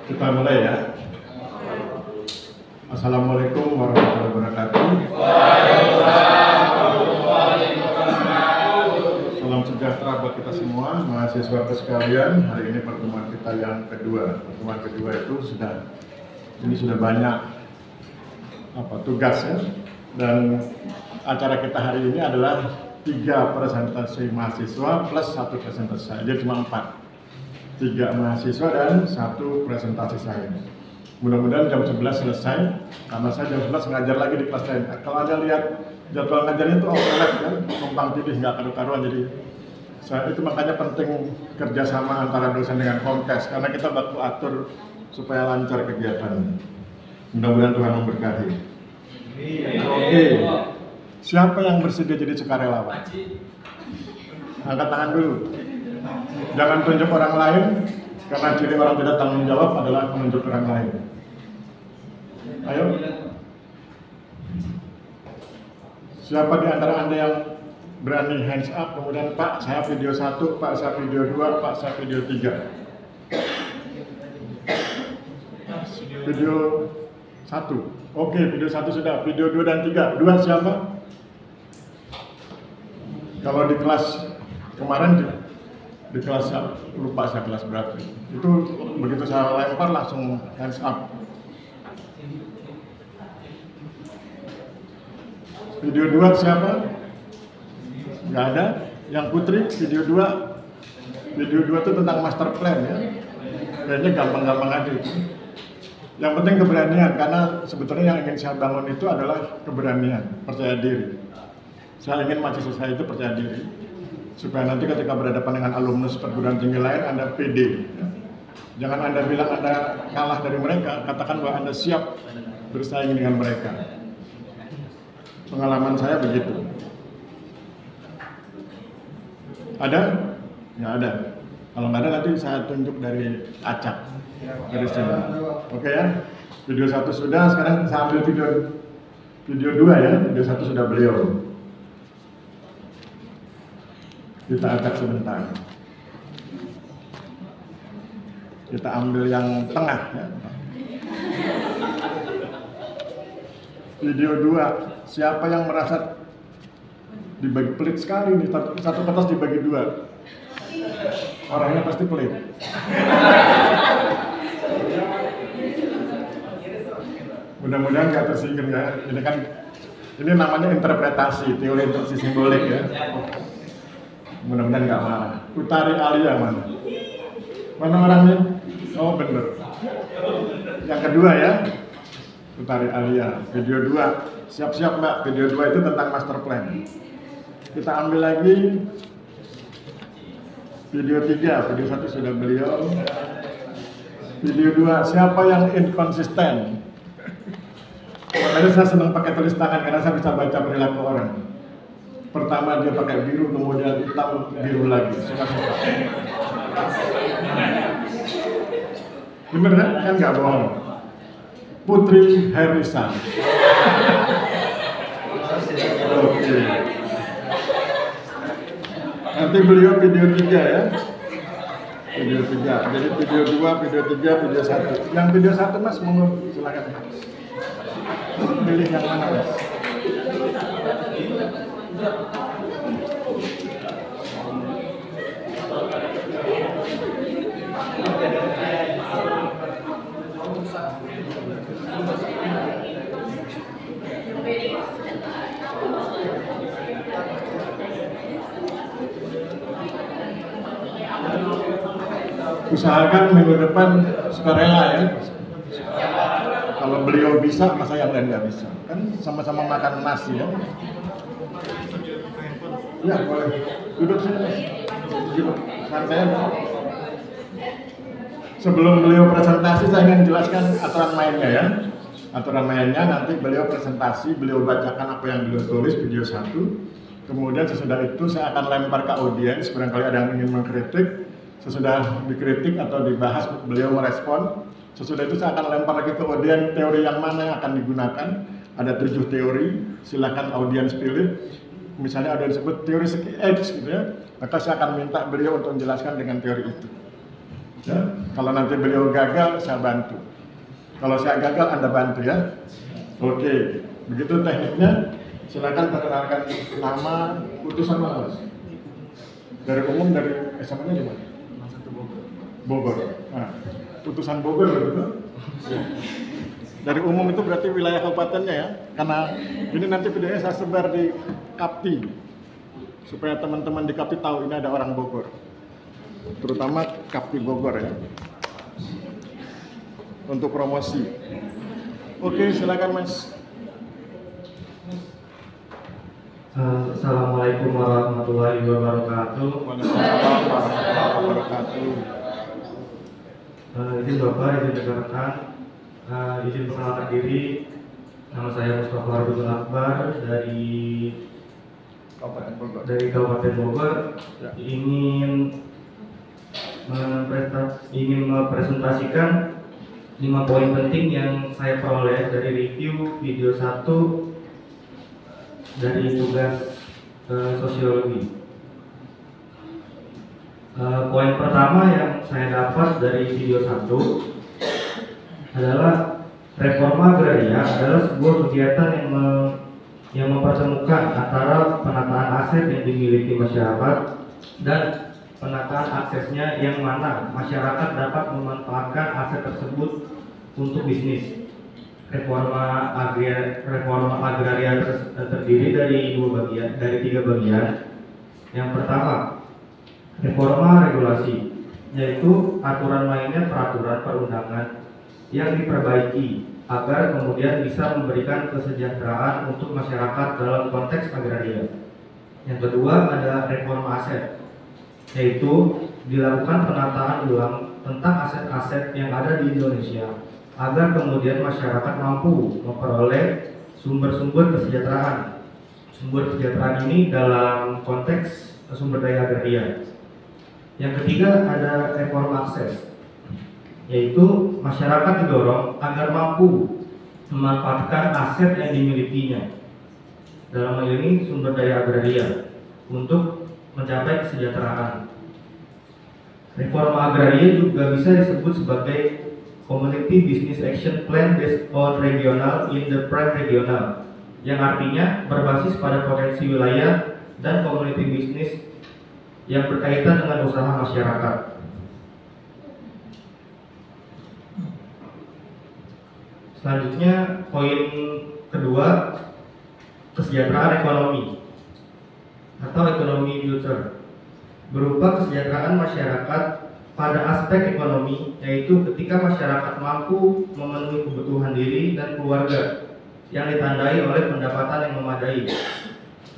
Kita mulai ya. Assalamualaikum warahmatullahi wabarakatuh. Salam sejahtera buat kita semua, mahasiswa sekalian. Hari ini pertemuan kita yang kedua. Pertemuan kedua itu sudah banyak tugas ya. Dan acara kita hari ini adalah 3 presentasi mahasiswa plus 1 presentasi saya. Jadi cuma 4. 3 mahasiswa dan 1 presentasi saya. Mudah-mudahan jam 11 selesai, karena saya jam 11 ngajar lagi di kelas lain. Kalau Anda lihat jadwal ngajarnya itu overlap kan, tumpang tindih, nggak karu-karuan. Jadi itu makanya penting kerjasama antara dosen dengan Komkes, karena kita bakal atur supaya lancar kegiatan. Mudah-mudahan Tuhan memberkati. Oke. Siapa yang bersedia jadi sukarelawan? Angkat tangan dulu. Jangan tunjuk orang lain, karena ciri orang tidak tanggung jawab adalah menunjuk orang lain. Ayo. Siapa di antara Anda yang berani hands up, kemudian Pak, saya video 1, Pak, saya video 2, Pak, saya video 3. Video 1. Oke, video 1 sudah. Video 2 dan 3. 2 siapa? Kalau di kelas kemarin di kelas lupa saya kelas berapa. Itu begitu saya lempar langsung hands up. Video 2 siapa? Nggak ada. Yang Putri video 2. Video 2 itu tentang master plan ya. Kayaknya gampang-gampang aja itu. Yang penting keberanian, karena sebetulnya yang ingin saya bangun itu adalah keberanian, percaya diri. Saya ingin mahasiswa saya itu percaya diri, supaya nanti ketika berhadapan dengan alumnus perguruan tinggi lain Anda pede. Jangan Anda bilang Anda kalah dari mereka, katakan bahwa Anda siap bersaing dengan mereka. Pengalaman saya begitu. Ada? Nggak ada. Kalau nggak ada nanti saya tunjuk dari acak. Dari sini. Oke ya. Video 1 sudah, sekarang saya ambil video 2 ya. Video 1 sudah beliau. Kita acak sebentar. Kita ambil yang tengah ya. Video 2, siapa yang merasa dibagi pelit sekali nih, satu kertas dibagi 2. Orangnya pasti pelit. Mudah-mudahan nggak tersinggung ya. Ini namanya interpretasi, teori interpretasi simbolik ya. Mudah-mudahan nggak marah. Utari Alia mana? Mana orangnya? Oh bener. Yang kedua ya, Utari Alia. Video 2. Siap-siap Mbak, video 2 itu tentang master plan. Kita ambil lagi video 3. Video 1 sudah beliau. Video 2, siapa yang inkonsisten? Makanya saya senang pakai tulis tangan, karena saya bisa baca perilaku orang. Pertama dia pakai biru, kemudian hitam, biru lagi. Suka-suka. Bener kan nggak bohong. Putri Herisan. Oke. Nanti beliau video 3 ya. Video 3. Jadi video 2, video 3, video 1. Yang video 1 Mas, mau silakan. Pilih yang mana Mas? Usahakan minggu depan sukarela ya. Kalau beliau bisa, masa yang lain nggak bisa? Kan sama-sama makan nasi ya. Ya boleh. Duduk sini. Duduk. Santai. Sebelum beliau presentasi, saya ingin jelaskan aturan mainnya ya. Aturan mainnya nanti beliau presentasi, beliau bacakan apa yang beliau tulis video 1. Kemudian sesudah itu saya akan lempar ke audiens, barangkali ada yang ingin mengkritik. Sesudah dikritik atau dibahas, beliau merespon. Sesudah itu saya akan lempar lagi ke audiens teori yang mana yang akan digunakan. Ada 7 teori, silakan audiens pilih. Misalnya ada yang disebut teori segi X gitu ya, maka saya akan minta beliau untuk menjelaskan dengan teori itu. Ya, kalau nanti beliau gagal, saya bantu. Kalau saya gagal, Anda bantu ya. Oke, begitu tekniknya. Silakan perkenalkan nama, utusan mana Mas? Dari umum, dari SMA-nya di mana? Bogor. Nah, utusan Bogor betul? Dari umum itu berarti wilayah kabupatennya ya, karena ini nanti videonya saya sebar di Kapti supaya teman-teman di Kapti tahu ini ada orang Bogor, terutama Kapti Bogor ya, untuk promosi. Oke, silakan Mas. Assalamualaikum warahmatullahi wabarakatuh. Waalaikumsalam warahmatullahi wabarakatuh. Izin Bapak, izin rekan-rekan, izin perkenalkan diri. Nama saya Mustafa Abdul Akbar dari Kabupaten Bogor. Ya. Ingin mempresentasikan 5 poin penting yang saya peroleh dari review video 1 dari tugas sosiologi. Poin pertama yang saya dapat dari video 1 adalah reforma agraria adalah sebuah kegiatan yang mempertemukan antara penataan aset yang dimiliki masyarakat dan penataan aksesnya, yang mana masyarakat dapat memanfaatkan aset tersebut untuk bisnis. Reforma agraria terdiri dari 3 bagian. Yang pertama, reforma regulasi, yaitu aturan mainnya peraturan perundangan yang diperbaiki agar kemudian bisa memberikan kesejahteraan untuk masyarakat dalam konteks agraria. Yang kedua, ada reforma aset, yaitu dilakukan penataan ulang tentang aset-aset yang ada di Indonesia agar kemudian masyarakat mampu memperoleh sumber-sumber kesejahteraan. Sumber kesejahteraan ini dalam konteks sumber daya agraria. Yang ketiga, ada reforma akses, yaitu masyarakat didorong agar mampu memanfaatkan aset yang dimilikinya, dalam hal ini sumber daya agraria, untuk mencapai kesejahteraan. Reforma agraria juga bisa disebut sebagai Community Business Action Plan based on regional in the prime regional, yang artinya berbasis pada potensi wilayah dan community business yang berkaitan dengan usaha masyarakat. Selanjutnya, poin kedua, kesejahteraan ekonomi atau ekonomi future, berupa kesejahteraan masyarakat pada aspek ekonomi, yaitu ketika masyarakat mampu memenuhi kebutuhan diri dan keluarga yang ditandai oleh pendapatan yang memadai.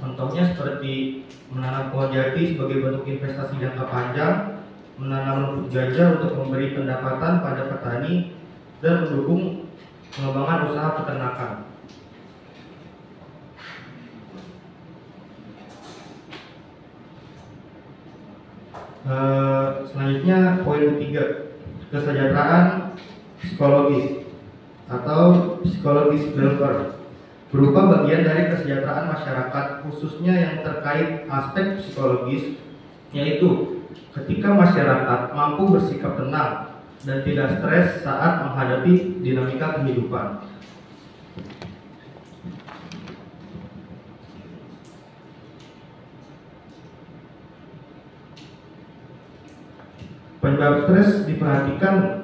Contohnya seperti menanam pohon jati sebagai bentuk investasi jangka panjang, menanam rumput gajah untuk memberi pendapatan pada petani, dan mendukung pengembangan usaha peternakan. Selanjutnya, poin ketiga, kesejahteraan psikologis atau psikologis welfare, berupa bagian dari kesejahteraan masyarakat, khususnya yang terkait aspek psikologis, yaitu ketika masyarakat mampu bersikap tenang dan tidak stres saat menghadapi dinamika kehidupan. Penyebab stres diperhatikan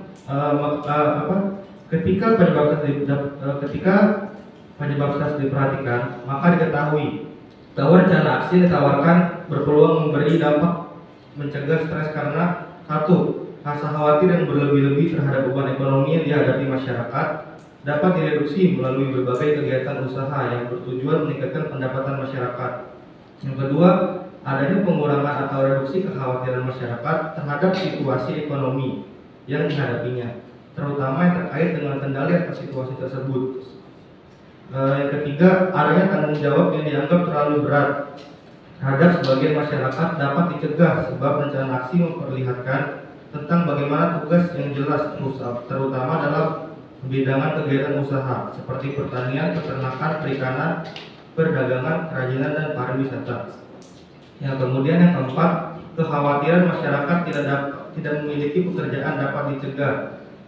ketika penyebab stres diperhatikan, maka diketahui bahwa rencana aksi yang ditawarkan berpeluang memberi dampak mencegah stres karena 1. Rasa khawatir yang berlebih-lebih terhadap beban ekonomi yang dihadapi masyarakat dapat direduksi melalui berbagai kegiatan usaha yang bertujuan meningkatkan pendapatan masyarakat. Yang kedua, adanya pengurangan atau reduksi kekhawatiran masyarakat terhadap situasi ekonomi yang dihadapinya, terutama yang terkait dengan kendali atas situasi tersebut. Yang ketiga, adanya tanggung jawab yang dianggap terlalu berat terhadap sebagian masyarakat dapat dicegah, sebab rencana aksi memperlihatkan tentang bagaimana tugas yang jelas terutama dalam bidangan kegiatan usaha seperti pertanian, peternakan, perikanan, perdagangan, kerajinan, dan pariwisata. Yang kemudian yang keempat, kekhawatiran masyarakat tidak memiliki pekerjaan dapat dicegah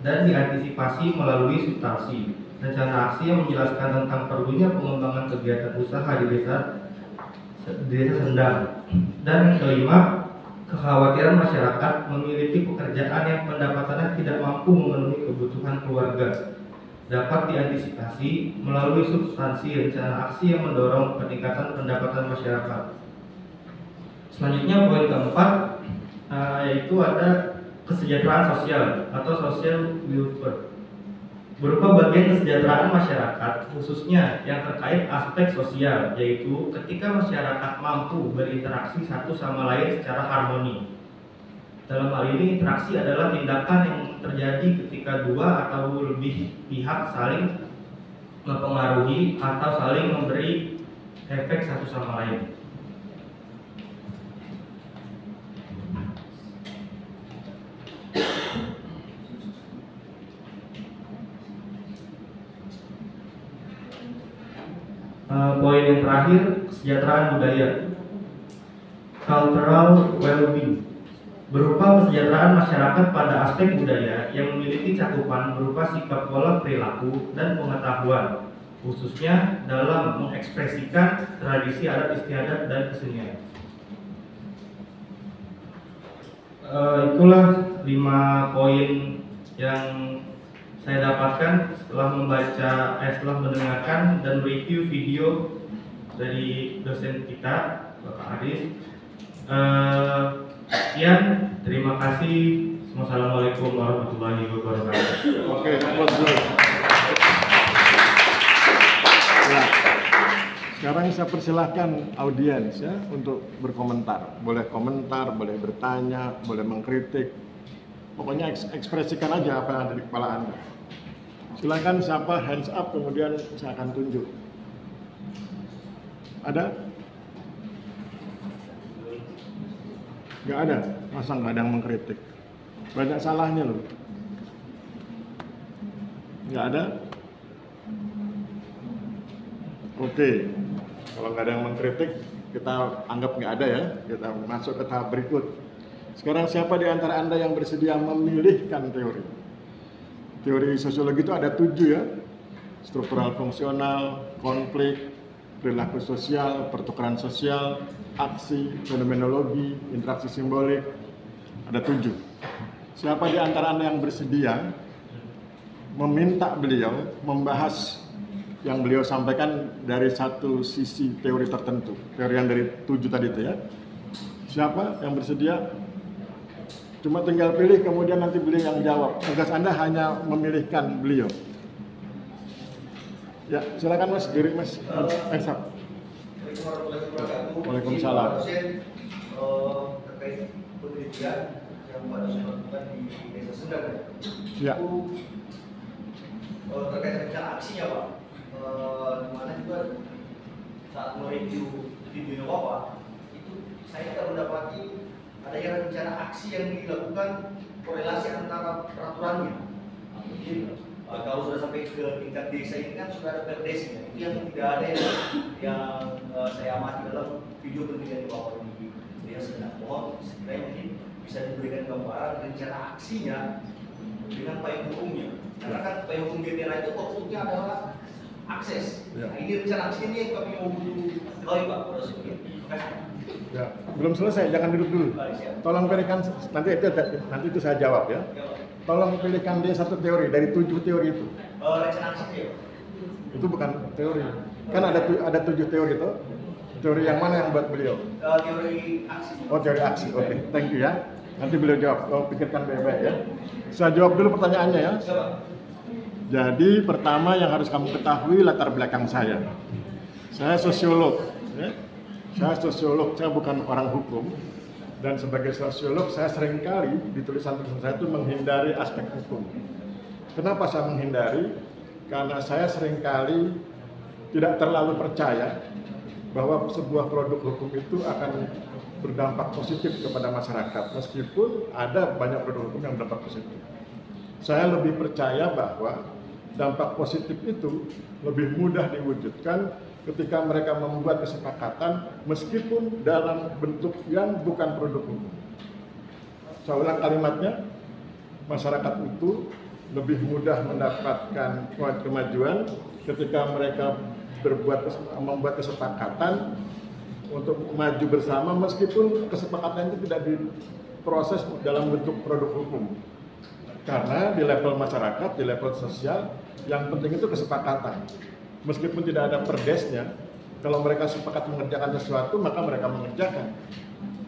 dan diantisipasi melalui substansi. Rencana aksi yang menjelaskan tentang perlunya pengembangan kegiatan usaha di desa Sendang. Dan yang kelima, kekhawatiran masyarakat memiliki pekerjaan yang pendapatannya tidak mampu memenuhi kebutuhan keluarga dapat diantisipasi melalui substansi rencana aksi yang mendorong peningkatan pendapatan masyarakat. Selanjutnya poin keempat yaitu ada kesejahteraan sosial atau social welfare, berupa bagian kesejahteraan masyarakat khususnya yang terkait aspek sosial, yaitu ketika masyarakat mampu berinteraksi satu sama lain secara harmoni. Dalam hal ini interaksi adalah tindakan yang terjadi ketika dua atau lebih pihak saling mempengaruhi atau saling memberi efek satu sama lain. Poin yang terakhir, kesejahteraan budaya, cultural well-being, berupa kesejahteraan masyarakat pada aspek budaya yang memiliki cakupan berupa sikap pola perilaku dan pengetahuan, khususnya dalam mengekspresikan tradisi adat istiadat dan kesenian. Itulah 5 poin yang saya dapatkan setelah mendengarkan dan review video dari dosen kita, Bapak Aris. Sekian, terima kasih. Wassalamualaikum warahmatullahi wabarakatuh. Oke, ya. Sekarang saya persilahkan audiens ya untuk berkomentar. Boleh komentar, boleh bertanya, boleh mengkritik. Pokoknya ekspresikan aja apa yang ada di kepala Anda. Silakan siapa hands up, kemudian saya akan tunjuk. Ada? Nggak ada? Masa nggak ada yang mengkritik? Banyak salahnya loh. Nggak ada? Oke, kalau nggak ada yang mengkritik, kita anggap nggak ada ya. Kita masuk ke tahap berikut. Sekarang siapa di antara Anda yang bersedia memilihkan teori? Teori sosiologi itu ada 7 ya. Struktural fungsional, konflik, perilaku sosial, pertukaran sosial, aksi, fenomenologi, interaksi simbolik. Ada 7. Siapa di antara Anda yang bersedia meminta beliau membahas yang beliau sampaikan dari satu sisi teori tertentu, teori yang dari 7 tadi itu ya. Siapa yang bersedia? Cuma tinggal pilih, kemudian nanti beliau yang jawab. Tugas Anda hanya memilihkan beliau. Ya, silakan Mas, diri Mas. Esap. Waalaikumsalam. Terkait penelitian yang Pak dosen lakukan di Desa Sendang. Ya. Terkait rencana aksinya Pak. Di mana juga saat mereview videonya Bapak, itu saya tidak mendapati adanya rencana aksi yang dilakukan korelasi antara peraturannya. Mungkin kalau sudah sampai ke tingkat desa ini kan sudah ada perdesnya, itu yang tidak ada yang saya amati dalam video penelitian di bawah di Desa Sendang. Mohon sekiranya mungkin bisa diberikan gambaran rencana aksinya dengan payung hukumnya. Karena kan payung hukum BPRA itu fokusnya adalah akses. Ya. Nah, ini rencana aksi ini yang kami mau ketahui Pak. Terima kasih. Ya, belum selesai, jangan duduk dulu. Tolong pilihkan, nanti itu saya jawab ya. Tolong pilihkan dia satu teori dari 7 teori itu. Rencana aksi ya? Itu bukan teori. Kan ada 7 teori itu. Teori yang mana yang buat beliau? Teori aksi. Oh, teori aksi. Oke, thank you ya. Nanti beliau jawab. Tolong pikirkan baik-baik ya. Saya jawab dulu pertanyaannya ya. Jadi pertama yang harus kamu ketahui latar belakang saya. Saya sosiolog. Ya. Saya sosiolog, saya bukan orang hukum. Dan sebagai sosiolog, saya seringkali di tulisan-tulisan saya itu menghindari aspek hukum. Kenapa saya menghindari? Karena saya seringkali tidak terlalu percaya bahwa sebuah produk hukum itu akan berdampak positif kepada masyarakat, meskipun ada banyak produk hukum yang berdampak positif. Saya lebih percaya bahwa dampak positif itu lebih mudah diwujudkan ketika mereka membuat kesepakatan meskipun dalam bentuk yang bukan produk hukum. saya ulang kalimatnya, masyarakat itu lebih mudah mendapatkan kemajuan ketika mereka membuat kesepakatan untuk maju bersama, meskipun kesepakatan itu tidak diproses dalam bentuk produk hukum. Karena di level masyarakat, di level sosial, yang penting itu kesepakatan. Meskipun tidak ada perdesnya, kalau mereka sepakat mengerjakan sesuatu, maka mereka mengerjakan.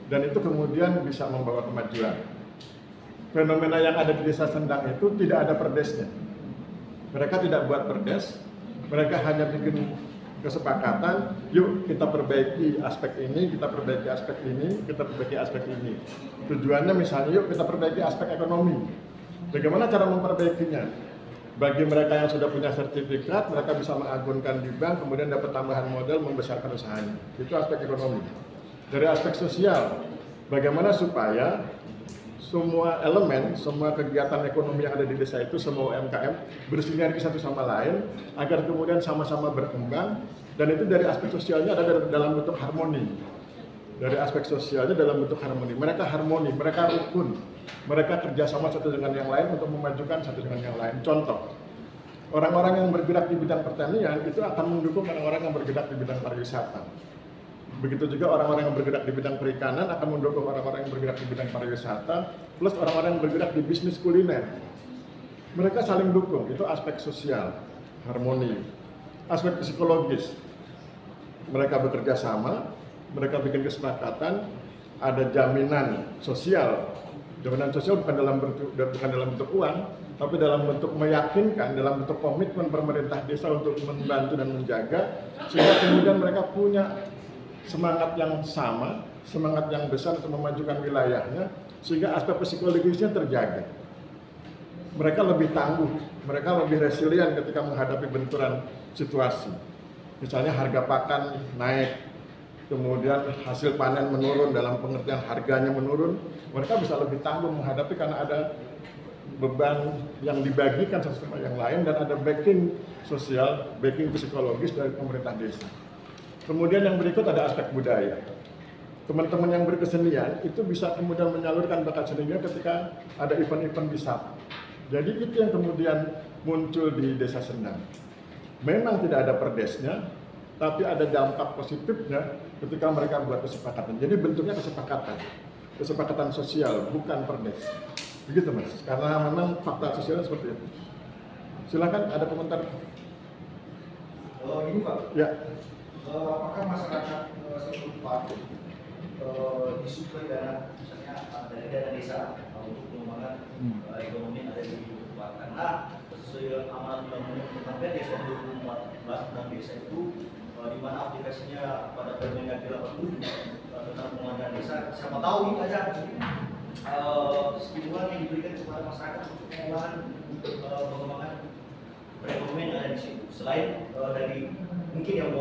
Dan itu kemudian bisa membawa kemajuan. Fenomena yang ada di Desa Sendang itu tidak ada perdesnya. Mereka tidak buat perdes, mereka hanya bikin kesepakatan, yuk kita perbaiki aspek ini, kita perbaiki aspek ini, kita perbaiki aspek ini. Tujuannya misalnya, yuk kita perbaiki aspek ekonomi. Bagaimana cara memperbaikinya? Bagi mereka yang sudah punya sertifikat, mereka bisa mengagunkan di bank, kemudian dapat tambahan modal membesarkan usahanya. Itu aspek ekonomi. Dari aspek sosial, bagaimana supaya semua elemen, semua kegiatan ekonomi yang ada di desa itu, semua UMKM bersinergi satu sama lain, agar kemudian sama-sama berkembang, dan itu dari aspek sosialnya ada dalam bentuk harmoni. Dari aspek sosialnya dalam bentuk harmoni. Mereka harmoni, mereka rukun, mereka kerjasama satu dengan yang lain untuk memajukan satu dengan yang lain. Contoh, orang-orang yang bergerak di bidang pertanian itu akan mendukung orang-orang yang bergerak di bidang pariwisata. Begitu juga orang-orang yang bergerak di bidang perikanan akan mendukung orang-orang yang bergerak di bidang pariwisata, plus orang-orang yang bergerak di bisnis kuliner. Mereka saling dukung, itu aspek sosial, harmoni. Aspek psikologis, mereka bekerja sama, mereka bikin kesepakatan, ada jaminan sosial. Jaminan sosial bukan dalam bentuk uang, tapi dalam bentuk meyakinkan, dalam bentuk komitmen pemerintah desa untuk membantu dan menjaga, sehingga kemudian mereka punya semangat yang sama, semangat yang besar untuk memajukan wilayahnya, sehingga aspek psikologisnya terjaga. Mereka lebih tangguh, mereka lebih resilient ketika menghadapi benturan situasi. Misalnya harga pakan naik, kemudian hasil panen menurun, dalam pengertian harganya menurun, mereka bisa lebih tangguh menghadapi karena ada beban yang dibagikan satu sama yang lain dan ada backing sosial, backing psikologis dari pemerintah desa. Kemudian yang berikut ada aspek budaya. Teman-teman yang berkesenian itu bisa kemudian menyalurkan bakat seninya ketika ada event-event wisata. Jadi itu yang kemudian muncul di Desa Sendang. Memang tidak ada perdesnya, tapi ada dampak positifnya ketika mereka buat kesepakatan. Jadi bentuknya kesepakatan sosial, bukan perdes. Begitu Mas, karena memang fakta sosialnya seperti itu. Silakan ada komentar. Ini Pak, Ya. apakah masyarakat setempat disuplai dana, misalnya dari dana desa untuk pengembangan ekonomi yang ada di tempat? Karena sesuai amanat undang-undang tentang desa 2014 tentang desa itu, di mana aplikasinya pada Permendagri 87 tentang pengembangan desa, siapa tahu ini aja stimulan yang diberikan kepada masyarakat untuk pengembangan perekonomian yang ada di situ. Selain dari mungkin yang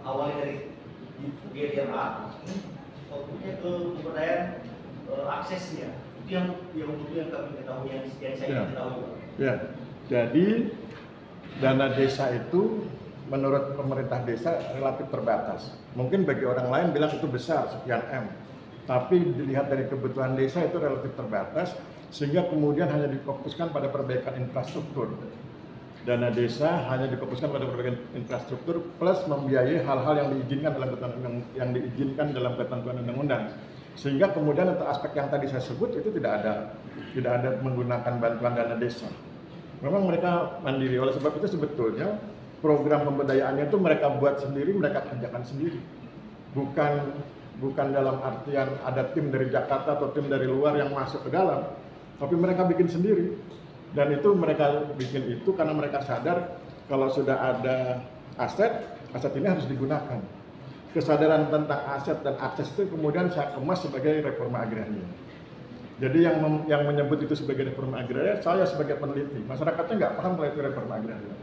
awalnya dari GDRA, fokusnya ke pemberdayaan aksesnya. Itu yang kami ketahui, yang saya ketahui. Ya, jadi dana desa itu menurut pemerintah desa relatif terbatas. Mungkin bagi orang lain bilang itu besar, sekian M. Tapi dilihat dari kebutuhan desa itu relatif terbatas, sehingga kemudian hanya difokuskan pada perbaikan infrastruktur. Dana desa hanya difokuskan pada perbaikan infrastruktur plus membiayai hal-hal yang diizinkan dalam ketentuan undang-undang. Sehingga kemudian untuk aspek yang tadi saya sebut itu tidak ada menggunakan bantuan dana desa. Memang mereka mandiri. Oleh sebab itu sebetulnya program pemberdayaannya itu mereka buat sendiri, mereka kerjakan sendiri. Bukan dalam artian ada tim dari Jakarta atau tim dari luar yang masuk ke dalam, tapi mereka bikin sendiri. Dan itu mereka bikin itu karena mereka sadar kalau sudah ada aset ini harus digunakan. Kesadaran tentang aset dan akses itu kemudian saya kemas sebagai reforma agraria. Jadi yang menyebut itu sebagai reforma agraria, saya sebagai peneliti, masyarakatnya nggak paham kalau itu reforma agraria.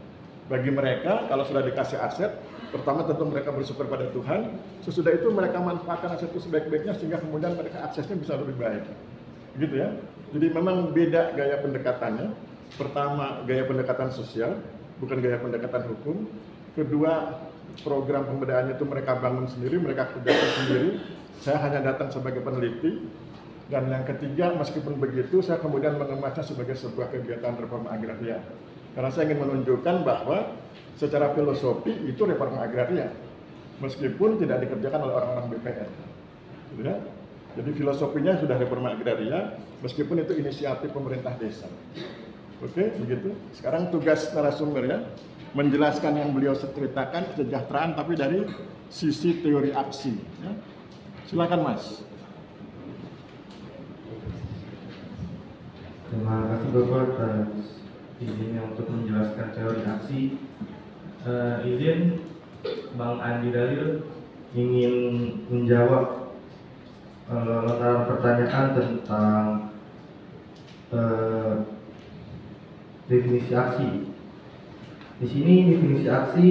Bagi mereka, kalau sudah dikasih aset, pertama tentu mereka bersyukur pada Tuhan, sesudah itu mereka manfaatkan aset itu sebaik-baiknya sehingga kemudian mereka aksesnya bisa lebih baik. Gitu ya. Jadi memang beda gaya pendekatannya. Pertama, gaya pendekatan sosial, bukan gaya pendekatan hukum. Kedua, program pemberdayaannya itu mereka bangun sendiri, mereka kerjakan sendiri. Saya hanya datang sebagai peneliti. Dan yang ketiga, meskipun begitu, saya kemudian mengemasnya sebagai sebuah kegiatan reforma agraria. Karena saya ingin menunjukkan bahwa secara filosofi itu reforma agraria, meskipun tidak dikerjakan oleh orang-orang BPN. Gitu ya. Jadi filosofinya sudah reforma agraria, meskipun itu inisiatif pemerintah desa. Oke, begitu. Sekarang tugas narasumber ya, menjelaskan yang beliau ceritakan kesejahteraan, tapi dari sisi teori aksi. Ya. Silakan Mas. Terima kasih Bapak atas izinnya untuk menjelaskan teori aksi. Izin Bang Andi Dalil ingin menjawab lontaran pertanyaan tentang definisi aksi. Di sini definisi aksi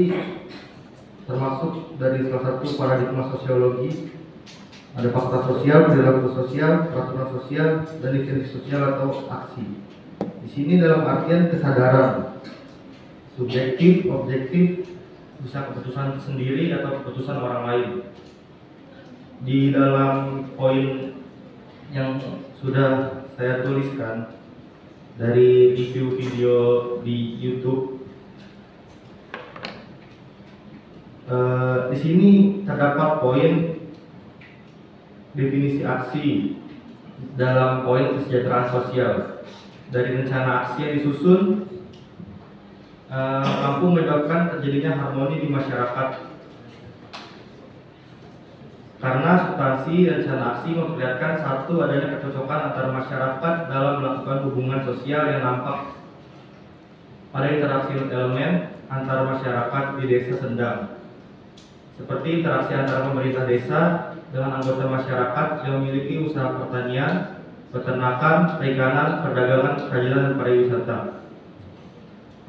termasuk dari salah satu paradigma sosiologi. Ada fakta sosial, perilaku sosial, peraturan sosial, dan definisi sosial atau aksi. Di sini dalam artian kesadaran, subjektif, objektif, bisa keputusan sendiri atau keputusan orang lain. Di dalam poin yang sudah saya tuliskan dari review video di YouTube, di sini terdapat poin definisi aksi dalam poin kesejahteraan sosial. Dari rencana aksi yang disusun mampu menyebabkan terjadinya harmoni di masyarakat, karena substansi rencana aksi memperlihatkan satu adanya kecocokan antara masyarakat dalam melakukan hubungan sosial yang nampak pada interaksi elemen antara masyarakat di desa Sendang, seperti interaksi antara pemerintah desa dengan anggota masyarakat yang memiliki usaha pertanian, peternakan, perikanan, perdagangan, kerajinan, dan pariwisata.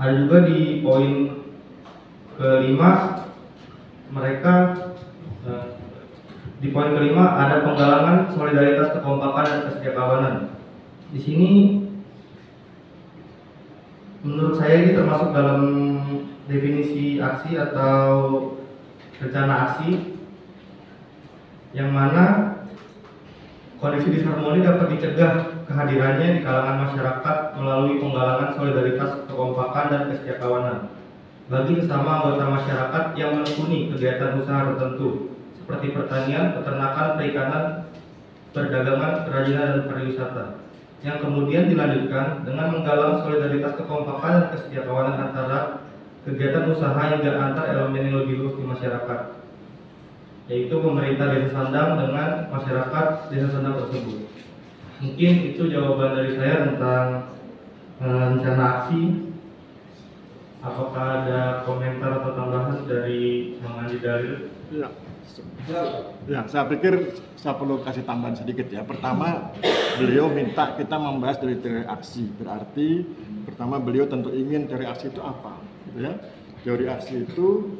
Ada juga di poin kelima, di poin kelima ada penggalangan solidaritas, kekompakan, dan kesetiakawanan. Di sini menurut saya ini termasuk dalam definisi aksi atau rencana aksi, yang mana kondisi disharmoni dapat dicegah kehadirannya di kalangan masyarakat melalui penggalangan solidaritas, kekompakan, dan kesetiakawanan bagi sesama anggota masyarakat yang menekuni kegiatan usaha tertentu seperti pertanian, peternakan, perikanan, perdagangan, kerajinan, dan pariwisata, yang kemudian dilanjutkan dengan menggalang solidaritas, kekompakan, dan kesetiakawanan antara kegiatan usaha hingga antar elemen yang lebih luas di masyarakat, yaitu pemerintah desa Sandang dengan masyarakat desa Sandang tersebut. Mungkin itu jawaban dari saya tentang rencana aksi. Apakah ada komentar atau tambahan dari Bang Andi Dalil? Ya, saya pikir saya perlu kasih tambahan sedikit ya. Pertama, beliau minta kita membahas dari teori aksi. Berarti pertama beliau tentu ingin teori aksi itu apa, gitu ya. Teori aksi itu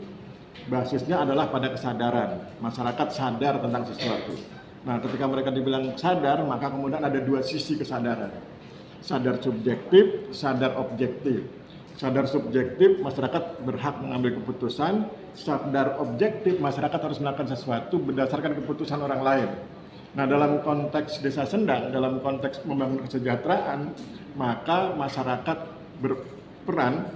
basisnya adalah pada kesadaran. Masyarakat sadar tentang sesuatu. Nah, ketika mereka dibilang sadar, maka kemudian ada dua sisi kesadaran. Sadar subjektif, sadar objektif. Sadar subjektif, masyarakat berhak mengambil keputusan. Sadar objektif, masyarakat harus melakukan sesuatu berdasarkan keputusan orang lain. Nah, dalam konteks desa Sendang, dalam konteks membangun kesejahteraan, maka masyarakat berperan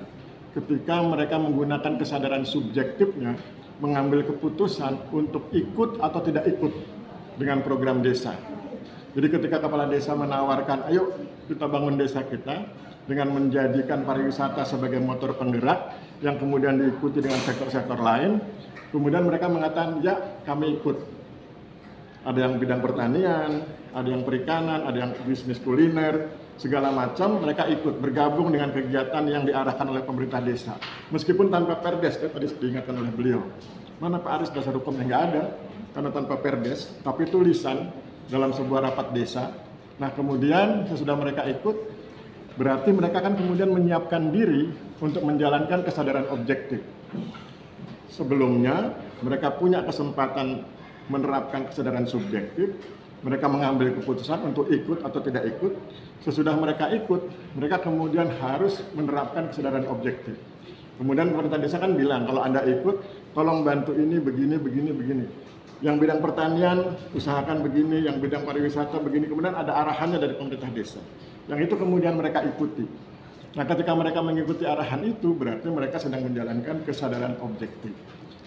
ketika mereka menggunakan kesadaran subjektifnya mengambil keputusan untuk ikut atau tidak ikut dengan program desa. Jadi ketika kepala desa menawarkan, ayo kita bangun desa kita dengan menjadikan pariwisata sebagai motor penggerak yang kemudian diikuti dengan sektor-sektor lain, kemudian mereka mengatakan, ya kami ikut. Ada yang bidang pertanian, ada yang perikanan, ada yang bisnis kuliner, segala macam mereka ikut bergabung dengan kegiatan yang diarahkan oleh pemerintah desa. Meskipun tanpa perdes, tadi diingatkan oleh beliau. Mana Pak Aris dasar hukumnya nggak ada, karena tanpa perdes, tapi tulisan dalam sebuah rapat desa. Nah kemudian sesudah mereka ikut, berarti mereka kan kemudian menyiapkan diri untuk menjalankan kesadaran objektif. Sebelumnya mereka punya kesempatan menerapkan kesadaran subjektif, mereka mengambil keputusan untuk ikut atau tidak ikut. Sesudah mereka ikut, mereka kemudian harus menerapkan kesadaran objektif. Kemudian pemerintah desa kan bilang, kalau Anda ikut, tolong bantu ini, begini, begini, begini. Yang bidang pertanian usahakan begini, yang bidang pariwisata begini, kemudian ada arahannya dari pemerintah desa. Yang itu kemudian mereka ikuti. Nah, ketika mereka mengikuti arahan itu, berarti mereka sedang menjalankan kesadaran objektif.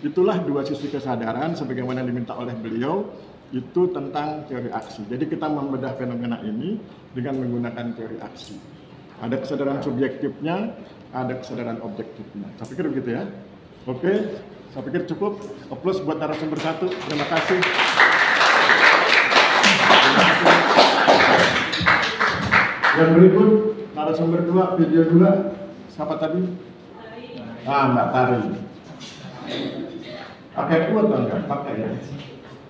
Itulah dua sisi kesadaran sebagaimana diminta oleh beliau, itu tentang teori aksi. Jadi kita membedah fenomena ini dengan menggunakan teori aksi. Ada kesadaran subjektifnya, ada kesadaran objektifnya. Saya pikir begitu ya. Oke, saya pikir cukup. Aplaus buat narasumber 1. Terima kasih. Yang berikut narasumber 2, video 2. Siapa tadi? Mbak Tari. Pakai U atau enggak? Pakai ya.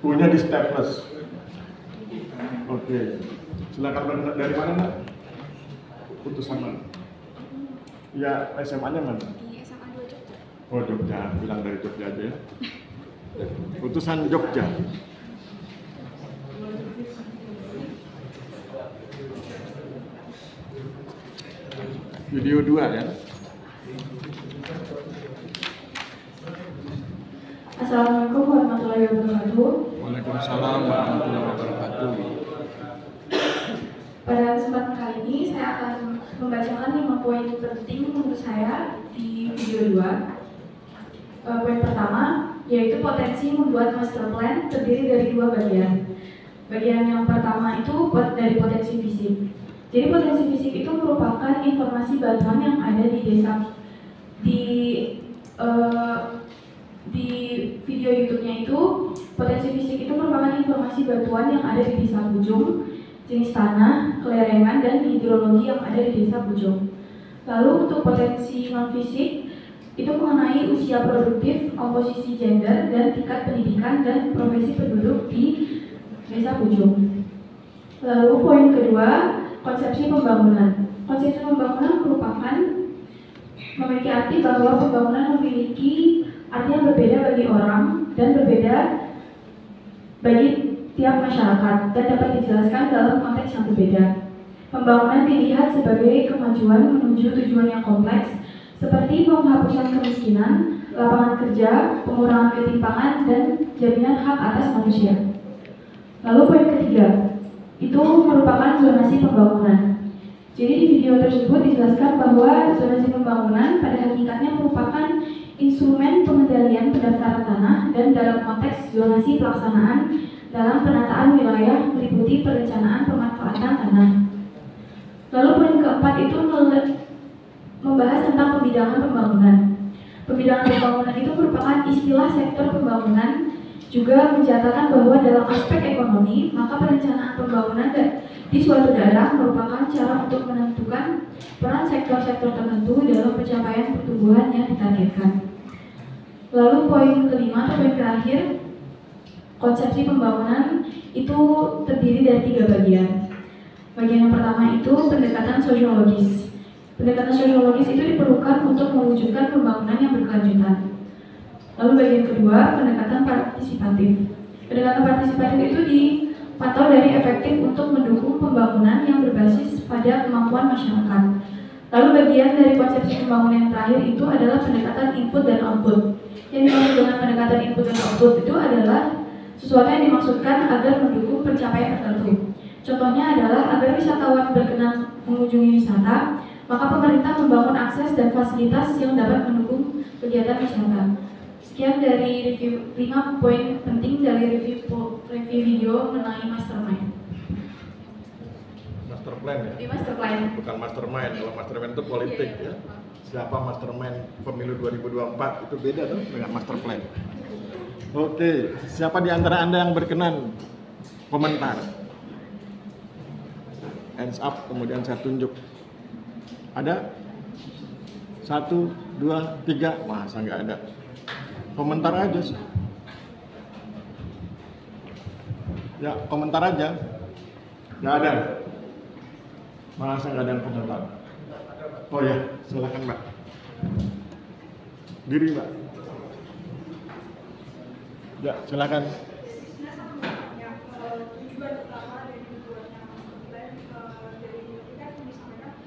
U-nya di staples. Oke. Silakan dari mana, Mbak? Putusan mana? Ya, SMA-nya mana? Di SMA 2 Jogja. Oh, Jogja. Bilang dari Jogja aja ya. Putusan Jogja. Video 2 ya. Assalamualaikum warahmatullahi wabarakatuh. Waalaikumsalam warahmatullahi wabarakatuh. Pada kesempatan kali ini saya akan membacakan 5 poin penting menurut saya di video 2. Poin pertama yaitu potensi membuat master plan terdiri dari 2 bagian. Bagian yang pertama itu dari potensi fisik. Jadi potensi fisik itu merupakan informasi bantuan yang ada di desa. Di video YouTube-nya itu, potensi fisik itu merupakan informasi bantuan yang ada di desa Bujung, jenis tanah, kelerengan, dan hidrologi yang ada di desa Bujung. Lalu untuk potensi non-fisik, itu mengenai usia produktif, komposisi gender, dan tingkat pendidikan dan profesi penduduk di desa Bujung. Lalu poin kedua, konsepsi pembangunan. Konsepsi pembangunan merupakan memiliki arti bahwa pembangunan memiliki arti yang berbeda bagi orang dan berbeda bagi tiap masyarakat dan dapat dijelaskan dalam konteks yang berbeda. Pembangunan dilihat sebagai kemajuan menuju tujuan yang kompleks seperti penghapusan kemiskinan, lapangan kerja, pengurangan ketimpangan, dan jaminan hak atas manusia. Lalu poin ketiga, itu merupakan zonasi pembangunan. Jadi di video tersebut dijelaskan bahwa zonasi pembangunan pada hakikatnya merupakan instrumen pengendalian pendaftaran tanah dan dalam konteks zonasi pelaksanaan dalam penataan wilayah meliputi perencanaan pemanfaatan tanah. Lalu poin keempat itu membahas tentang pembidangan pembangunan. Pembidangan pembangunan itu merupakan istilah sektor pembangunan, juga mencatatkan bahwa dalam aspek ekonomi, maka perencanaan pembangunan di suatu daerah merupakan cara untuk menentukan peran sektor-sektor tertentu dalam pencapaian pertumbuhan yang ditargetkan. Lalu poin kelima atau poin terakhir, konsepsi pembangunan itu terdiri dari 3 bagian. Bagian yang pertama itu pendekatan sosiologis. Pendekatan sosiologis itu diperlukan untuk mewujudkan pembangunan yang berkelanjutan. Lalu bagian kedua, pendekatan partisipatif. Pendekatan partisipatif itu dipantau dari efektif untuk mendukung pembangunan yang berbasis pada kemampuan masyarakat. Lalu bagian dari konsepsi pembangunan yang terakhir itu adalah pendekatan input dan output. Yang dimaksud dengan pendekatan input dan output itu adalah sesuatu yang dimaksudkan agar mendukung pencapaian tertentu. Contohnya adalah agar wisatawan berkenan mengunjungi wisata, maka pemerintah membangun akses dan fasilitas yang dapat mendukung kegiatan wisata. Sekian dari review 5 poin penting dari review video mengenai mastermind. Master plan ya? Di master plan. Bukan mastermind. Kalau mastermind itu politik ya. Siapa mastermind pemilu 2024 itu beda tuh dengan master plan. Oke, siapa di antara Anda yang berkenan komentar? Hands up, kemudian saya tunjuk. Ada? 1, 2, 3. Masa nggak ada? Komentar aja sih. Ya, komentar aja. Nggak ada. Masa nggak ada yang komentar? Oh ya, silakan Mbak. Diri Mbak. Ya, silakan. Tujuan utama dari dibuatnya master plan dari ini kan disampaikan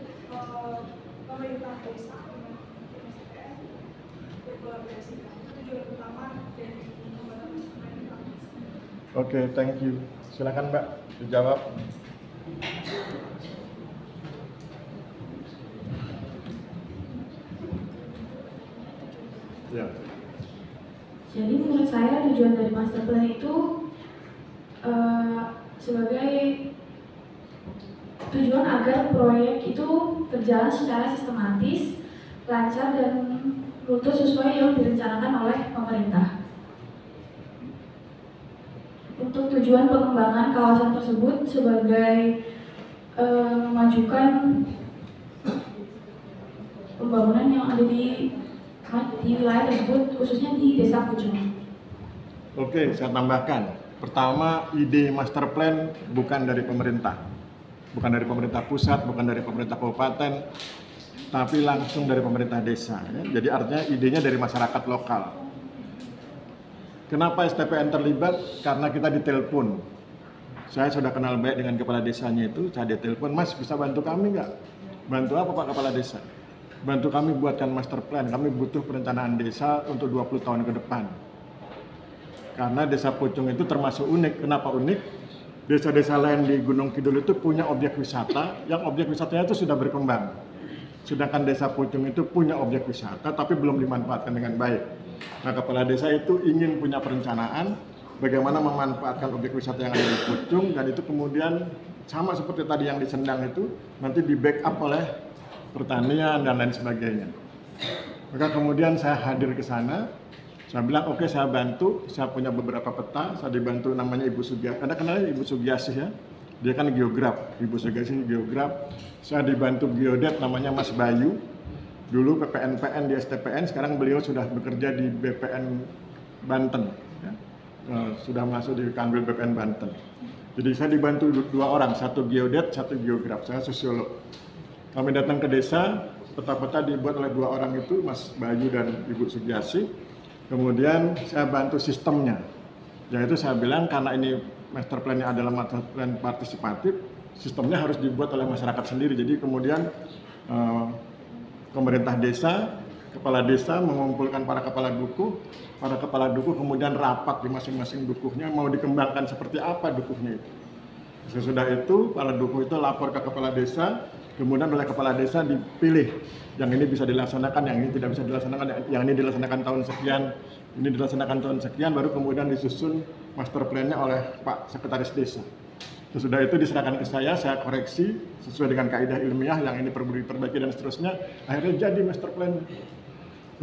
pemerintah desa dengan SDM berkolaborasi. Tujuan utama dari pembuatan master plan Oke, thank you. Silakan Mbak, dijawab. Ya. Jadi menurut saya tujuan dari master plan itu sebagai tujuan agar proyek itu berjalan secara sistematis, lancar dan rutin sesuai yang direncanakan oleh pemerintah. Untuk tujuan pengembangan kawasan tersebut sebagai memajukan pembangunan yang ada di wilayah tersebut, khususnya di Desa Pucung. Oke, saya tambahkan. Pertama, ide master plan bukan dari pemerintah. Bukan dari pemerintah pusat, bukan dari pemerintah kabupaten, tapi langsung dari pemerintah desa. Ya. Jadi artinya idenya dari masyarakat lokal. Kenapa STPN terlibat? Karena kita ditelepon. Saya sudah kenal baik dengan kepala desanya itu, saya ditelepon, Mas bisa bantu kami nggak? Bantu apa Pak Kepala Desa? Bantu kami buatkan master plan, kami butuh perencanaan desa untuk 20 tahun ke depan. Karena Desa Pucung itu termasuk unik. Kenapa unik? Desa-desa lain di Gunung Kidul itu punya objek wisata, yang objek wisatanya itu sudah berkembang. Sedangkan Desa Pucung itu punya objek wisata, tapi belum dimanfaatkan dengan baik. Nah, Kepala Desa itu ingin punya perencanaan, bagaimana memanfaatkan objek wisata yang ada di Pucung, dan itu kemudian sama seperti tadi yang di Sendang itu, nanti di backup oleh pertanian dan lain sebagainya. Maka kemudian saya hadir ke sana, saya bilang oke, saya bantu, saya punya beberapa peta, saya dibantu namanya Ibu Sugiasih, Anda kenalnya Ibu Sugiasih ya? Dia kan geograf, Ibu Sugiasih geograf, saya dibantu geodet namanya Mas Bayu, dulu PPNPN di STPN, sekarang beliau sudah bekerja di BPN Banten, ya. Sudah masuk di Kanwil BPN Banten. Jadi saya dibantu dua orang, satu geodet, satu geograf, saya sosiolog. Kami datang ke desa, peta-peta dibuat oleh dua orang itu, Mas Bayu dan Ibu Sugiasih. Kemudian saya bantu sistemnya. Yaitu saya bilang karena ini master plan-nya adalah master plan partisipatif, sistemnya harus dibuat oleh masyarakat sendiri. Jadi kemudian pemerintah desa, kepala desa mengumpulkan para kepala dukuh kemudian rapat di masing-masing dukuhnya mau dikembangkan seperti apa dukuhnya itu. Sesudah itu, para dukuh itu lapor ke kepala desa, kemudian oleh kepala desa dipilih yang ini bisa dilaksanakan, yang ini tidak bisa dilaksanakan, yang ini dilaksanakan tahun sekian, ini dilaksanakan tahun sekian, baru kemudian disusun master plan-nya oleh Pak Sekretaris Desa. Sesudah itu diserahkan ke saya koreksi sesuai dengan kaidah ilmiah, yang ini perlu diperbaiki dan seterusnya, akhirnya jadi master plan.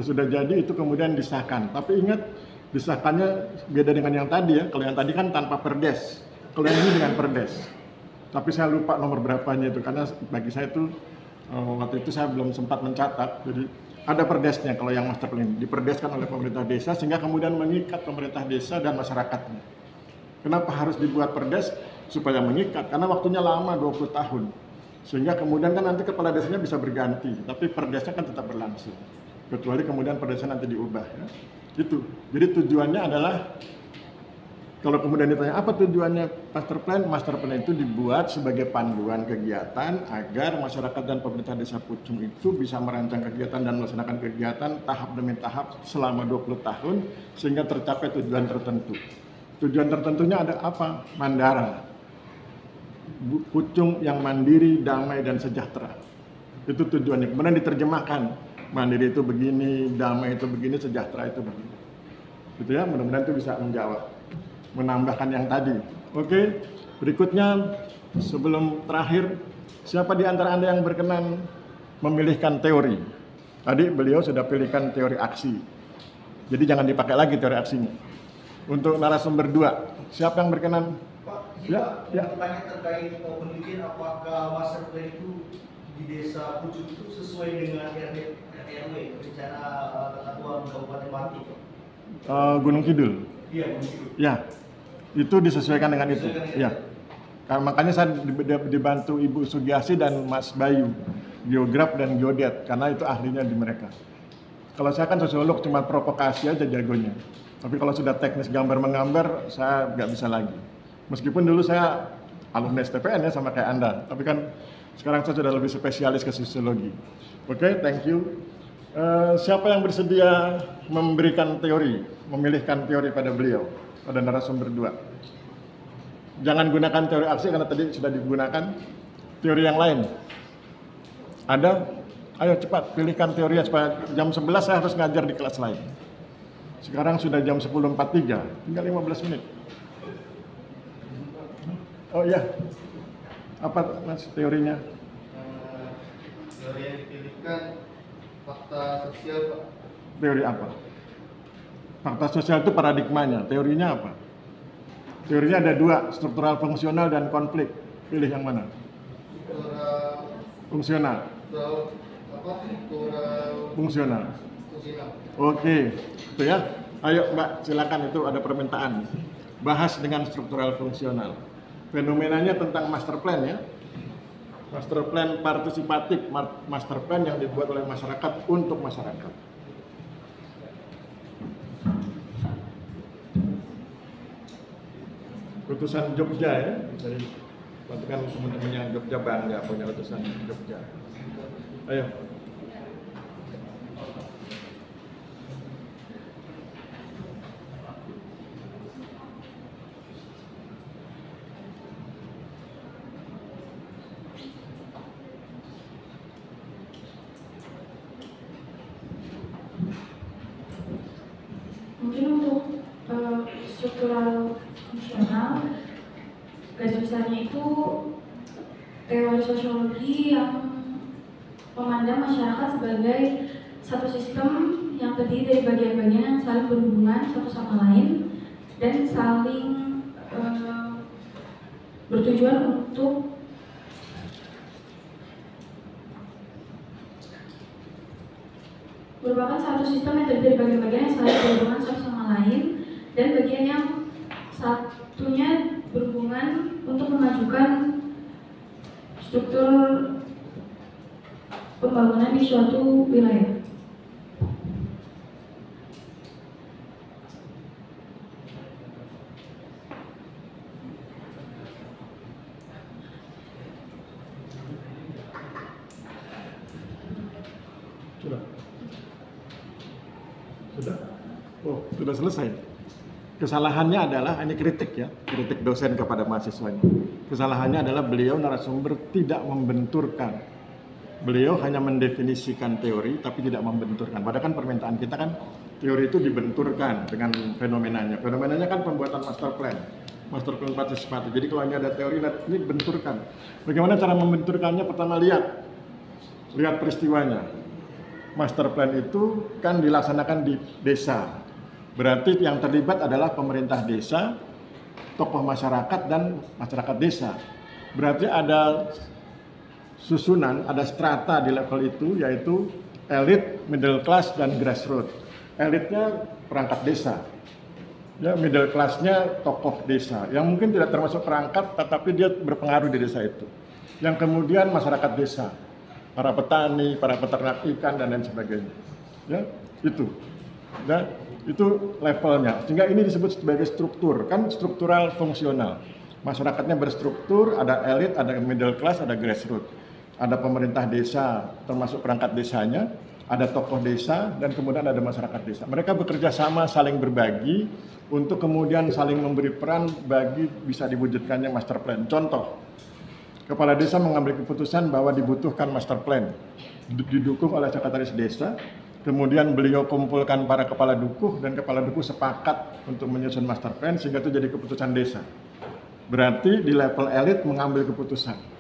Sesudah jadi itu kemudian disahkan, tapi ingat disahkannya beda dengan yang tadi ya, kalau yang tadi kan tanpa perdes, kalau yang ini dengan perdes. Tapi saya lupa nomor berapanya itu, karena bagi saya itu waktu itu saya belum sempat mencatat. Jadi ada perdesnya kalau yang master plan, diperdeskan oleh pemerintah desa sehingga kemudian mengikat pemerintah desa dan masyarakatnya. Kenapa harus dibuat perdes? Supaya mengikat, karena waktunya lama 20 tahun. Sehingga kemudian kan nanti kepala desanya bisa berganti, tapi perdesnya kan tetap berlangsung. Kecuali kemudian perdesnya nanti diubah ya. Itu. Jadi tujuannya adalah, kalau kemudian ditanya apa tujuannya master plan itu dibuat sebagai panduan kegiatan agar masyarakat dan pemerintah Desa Pucung itu bisa merancang kegiatan dan melaksanakan kegiatan tahap demi tahap selama 20 tahun sehingga tercapai tujuan tertentu. Tujuan tertentunya ada apa? Mandara. Pucung yang mandiri, damai dan sejahtera. Itu tujuannya. Kemudian diterjemahkan. Mandiri itu begini, damai itu begini, sejahtera itu begini. Gitu ya, mudah-mudahan itu bisa menjawab. Menambahkan yang tadi. Oke, berikutnya sebelum terakhir, siapa di antara Anda yang berkenan memilihkan teori? Tadi beliau sudah pilihkan teori aksi. Jadi jangan dipakai lagi teori aksinya. Untuk narasumber 2, siapa yang berkenan? Pak, Ya, ya. Pertanyaan terkait penelitian apakah master plan itu di Desa Pucung itu sesuai dengan RW, rencana tata ruang Kabupaten Pati? Gunung Kidul. Iya, Gunung Kidul. Ya, itu disesuaikan dengan itu. Ya. Karena makanya saya dibantu Ibu Sugiasih dan Mas Bayu, geograf dan geodet, karena itu ahlinya di mereka. Kalau saya kan sosiolog, cuma provokasi aja jagonya. Tapi kalau sudah teknis gambar menggambar, saya nggak bisa lagi. Meskipun dulu saya alumni STPN ya sama kayak Anda, tapi kan sekarang saya sudah lebih spesialis ke sosiologi. Oke, thank you. Siapa yang bersedia memberikan teori, memilihkan teori pada beliau, pada narasumber 2? Jangan gunakan teori aksi karena tadi sudah digunakan teori yang lain. Ada? Ayo cepat pilihkan teorinya supaya jam 11 saya harus ngajar di kelas lain. Sekarang sudah jam 10.43, tinggal 15 menit. Oh iya, apa mas teorinya? Teori yang dipilihkan fakta sosial, Pak. Teori apa? Fakta sosial itu paradigmanya, teorinya apa? Teorinya ada dua, struktural fungsional dan konflik. Pilih yang mana? Fungsional. Fungsional. Oke, itu ya. Ayo Mbak, silakan, itu ada permintaan. Bahas dengan struktural fungsional. Fenomenanya tentang master plan ya. Master plan partisipatif, master plan yang dibuat oleh masyarakat untuk masyarakat. Utusan Jogja ya, dari kan teman-teman yang Jogja bangga punya utusan Jogja. Ayo. Mungkin untuk struktural fungsional, garis besarnya itu teori sosiologi yang memandang masyarakat sebagai satu sistem yang terdiri dari bagian-bagian yang saling berhubungan satu sama lain dan saling bertujuan untuk merupakan satu sistem yang terdiri dari bagian-bagian yang saling berhubungan satu sama lain dan bagian yang satunya berhubungan untuk memajukan struktur pembangunan di suatu wilayah. Sudah selesai. Kesalahannya adalah, ini kritik ya, kritik dosen kepada mahasiswanya. Kesalahannya adalah beliau narasumber tidak membenturkan. Beliau hanya mendefinisikan teori tapi tidak membenturkan. Padahal kan permintaan kita kan teori itu dibenturkan dengan fenomenanya. Fenomenanya kan pembuatan master plan partisipatif. Jadi kalau ini ada teori, ini benturkan. Bagaimana cara membenturkannya? Pertama lihat peristiwanya. Master plan itu kan dilaksanakan di desa. Berarti yang terlibat adalah pemerintah desa, tokoh masyarakat, dan masyarakat desa. Berarti ada susunan, ada strata di level itu, yaitu elit, middle class, dan grassroots. Elitnya perangkat desa, ya, middle class-nya tokoh desa, yang mungkin tidak termasuk perangkat, tetapi dia berpengaruh di desa itu. Yang kemudian masyarakat desa, para petani, para peternak ikan, dan lain sebagainya. Ya, itu. Ya, itu levelnya. Sehingga ini disebut sebagai struktur, kan struktural fungsional. Masyarakatnya berstruktur, ada elit, ada middle class, ada grassroots. Ada pemerintah desa, termasuk perangkat desanya, ada tokoh desa, dan kemudian ada masyarakat desa. Mereka bekerja sama, saling berbagi, untuk kemudian saling memberi peran bagi bisa diwujudkannya master plan. Contoh, kepala desa mengambil keputusan bahwa dibutuhkan master plan, didukung oleh sekretaris desa, kemudian beliau kumpulkan para kepala dukuh, dan kepala dukuh sepakat untuk menyusun master plan, sehingga itu jadi keputusan desa. Berarti di level elit mengambil keputusan.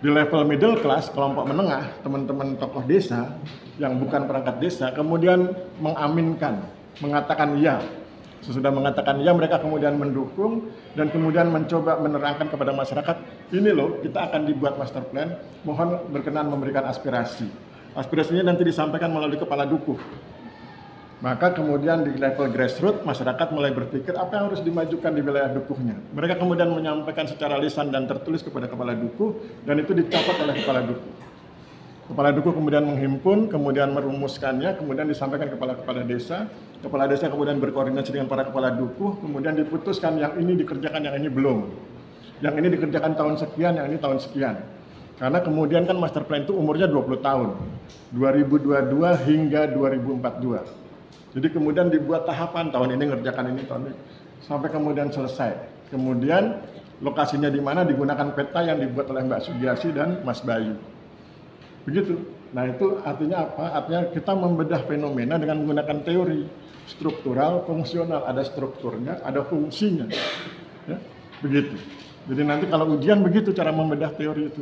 Di level middle class, kelompok menengah, teman-teman tokoh desa yang bukan perangkat desa, kemudian mengaminkan, mengatakan iya. Sesudah mengatakan iya, mereka kemudian mendukung dan kemudian mencoba menerangkan kepada masyarakat, ini loh, kita akan dibuat master plan, mohon berkenan memberikan aspirasi. Aspirasinya nanti disampaikan melalui kepala dukuh. Maka kemudian di level grassroots, masyarakat mulai berpikir apa yang harus dimajukan di wilayah dukuhnya. Mereka kemudian menyampaikan secara lisan dan tertulis kepada kepala dukuh, dan itu dicatat oleh kepala dukuh. Kepala dukuh kemudian menghimpun, kemudian merumuskannya, kemudian disampaikan kepada kepala desa. Kepala desa kemudian berkoordinasi dengan para kepala dukuh, kemudian diputuskan yang ini dikerjakan, yang ini belum. Yang ini dikerjakan tahun sekian, yang ini tahun sekian. Karena kemudian kan master plan itu umurnya 20 tahun, 2022 hingga 2042. Jadi kemudian dibuat tahapan, tahun ini ngerjakan ini, tahun ini, sampai kemudian selesai. Kemudian lokasinya di mana, digunakan peta yang dibuat oleh Mbak Sugiasi dan Mas Bayu. Begitu. Nah itu artinya apa? Artinya kita membedah fenomena dengan menggunakan teori struktural, fungsional. Ada strukturnya, ada fungsinya. Ya, begitu. Jadi nanti kalau ujian begitu cara membedah teori itu.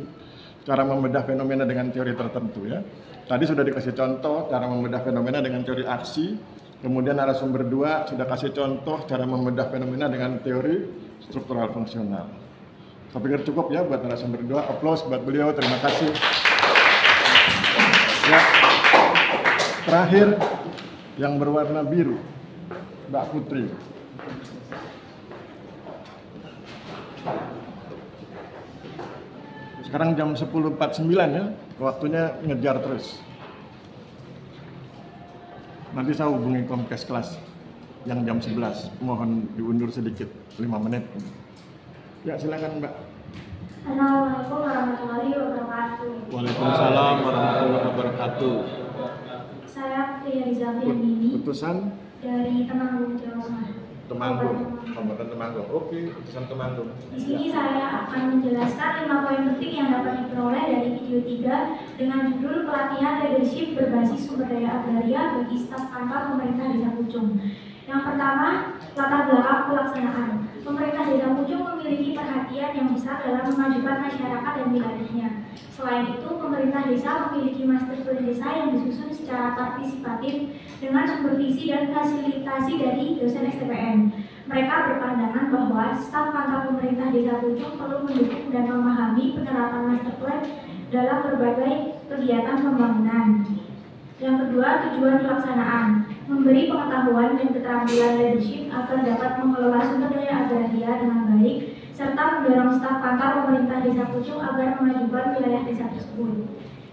Cara membedah fenomena dengan teori tertentu ya. Tadi sudah dikasih contoh cara membedah fenomena dengan teori aksi. Kemudian narasumber 2 sudah kasih contoh cara membedah fenomena dengan teori struktural fungsional. Saya pikir cukup ya buat narasumber 2. Aplaus buat beliau, terima kasih. Ya. Terakhir yang berwarna biru, Mbak Putri. Sekarang jam 10.49 ya, waktunya ngejar terus. Nanti saya hubungi Komkes kelas yang jam 11, mohon diundur sedikit, 5 menit. Ya silakan Mbak. Assalamualaikum warahmatullahi wabarakatuh. Waalaikumsalam warahmatullahi wabarakatuh. Saya Pria Rizalfiandini Putusan dari Temanggung, Jawa Tengah. Temanggung, Kabupaten Temanggung. Oke, putusan Temanggung. Di sini saya akan menjelaskan 5 poin penting yang dapat diperoleh dari video 3 dengan judul pelatihan leadership berbasis sumber daya agraria bagi staf kantor pemerintah Desa Pucung. Yang pertama, latar belakang pelaksanaan. Pemerintah Desa Pucung memiliki perhatian yang besar dalam memajukan masyarakat dan wilayahnya. Selain itu, pemerintah desa memiliki master plan desa yang disusun secara partisipatif dengan supervisi dan fasilitasi dari dosen STPN. Mereka berpandangan bahwa staf kantor pemerintah Desa Pucung perlu mendukung dan memahami penerapan master plan dalam berbagai kegiatan pembangunan. Yang kedua, tujuan pelaksanaan. Memberi pengetahuan dan keterampilan leadership agar dapat mengelola sumber daya agraria dengan baik, serta mendorong staf kantor pemerintah Desa Pucung agar memajukan wilayah desa tersebut.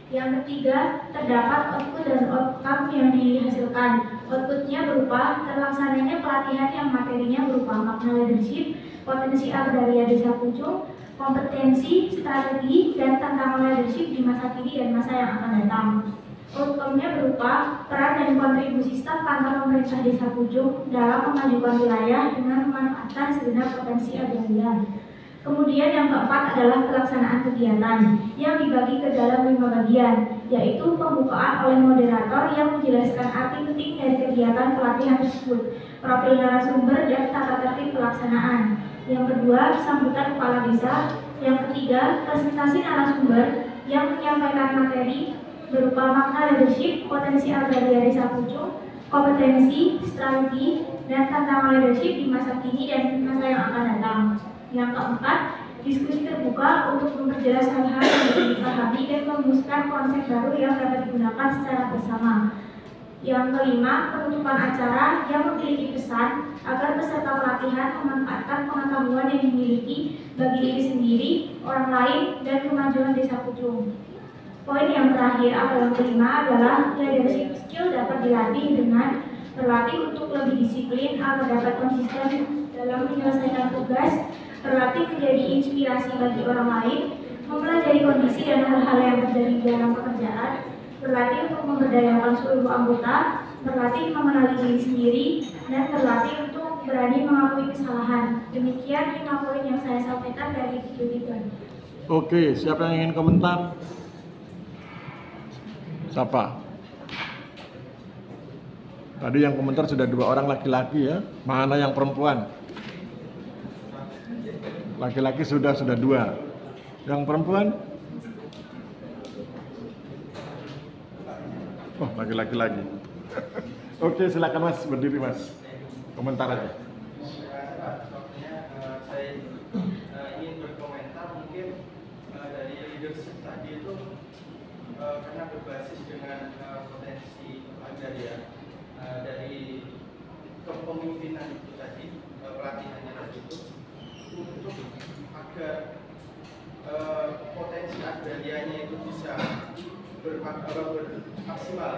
Yang ketiga, terdapat output dan outcome yang dihasilkan. Outputnya berupa terlaksananya pelatihan yang materinya berupa makna leadership, potensi agraria Desa Pucung, kompetensi, strategi, dan tantangan leadership di masa kini dan masa yang akan datang. Outcome-nya berupa peran dan kontribusi staf kantor pemerintah Desa Pucung dalam memajukan wilayah dengan memanfaatkan segenap potensi agraria. Kemudian yang keempat adalah pelaksanaan kegiatan yang dibagi ke dalam 5 bagian, yaitu pembukaan oleh moderator yang menjelaskan arti penting dari kegiatan pelatihan tersebut, profil narasumber dan tata tertib pelaksanaan. Yang kedua, sambutan kepala desa. Yang ketiga, presentasi narasumber yang menyampaikan materi berupa makna leadership, potensi agraria Desa Pucung, kompetensi, strategi, dan tantangan leadership di masa kini dan masa yang akan datang. Yang keempat, diskusi terbuka untuk memperjelas hal-hal yang bisa dipahami dan merumuskan konsep baru yang dapat digunakan secara bersama. Yang kelima, penutupan acara yang memiliki pesan agar peserta pelatihan memanfaatkan pengetahuan yang dimiliki bagi diri sendiri, orang lain, dan kemajuan Desa Pucung. Poin yang terakhir atau yang kelima adalah leadership skill dapat dilatih dengan berlatih untuk lebih disiplin agar dapat konsisten dalam menyelesaikan tugas, berlatih menjadi inspirasi bagi orang lain, mempelajari kondisi dan hal-hal yang terjadi dalam pekerjaan, berlatih untuk memberdayakan seluruh anggota, berlatih mengenali diri sendiri, dan berlatih untuk berani mengakui kesalahan. Demikian 5 poin yang saya sampaikan dari video 3. Oke, siapa yang ingin komentar? Siapa? Tadi yang komentar sudah 2 orang laki-laki ya. Mana yang perempuan? Laki-laki sudah 2. Yang perempuan? Oh, laki-laki lagi. Oke, silakan Mas, berdiri Mas. Komentar aja. Saya ingin berkomentar mungkin dari leadership tadi itu karena berbasis dengan potensi agraria dari kepemimpinan itu tadi, pelatihannya tadi itu untuk agar potensi agrarianya itu bisa maksimal,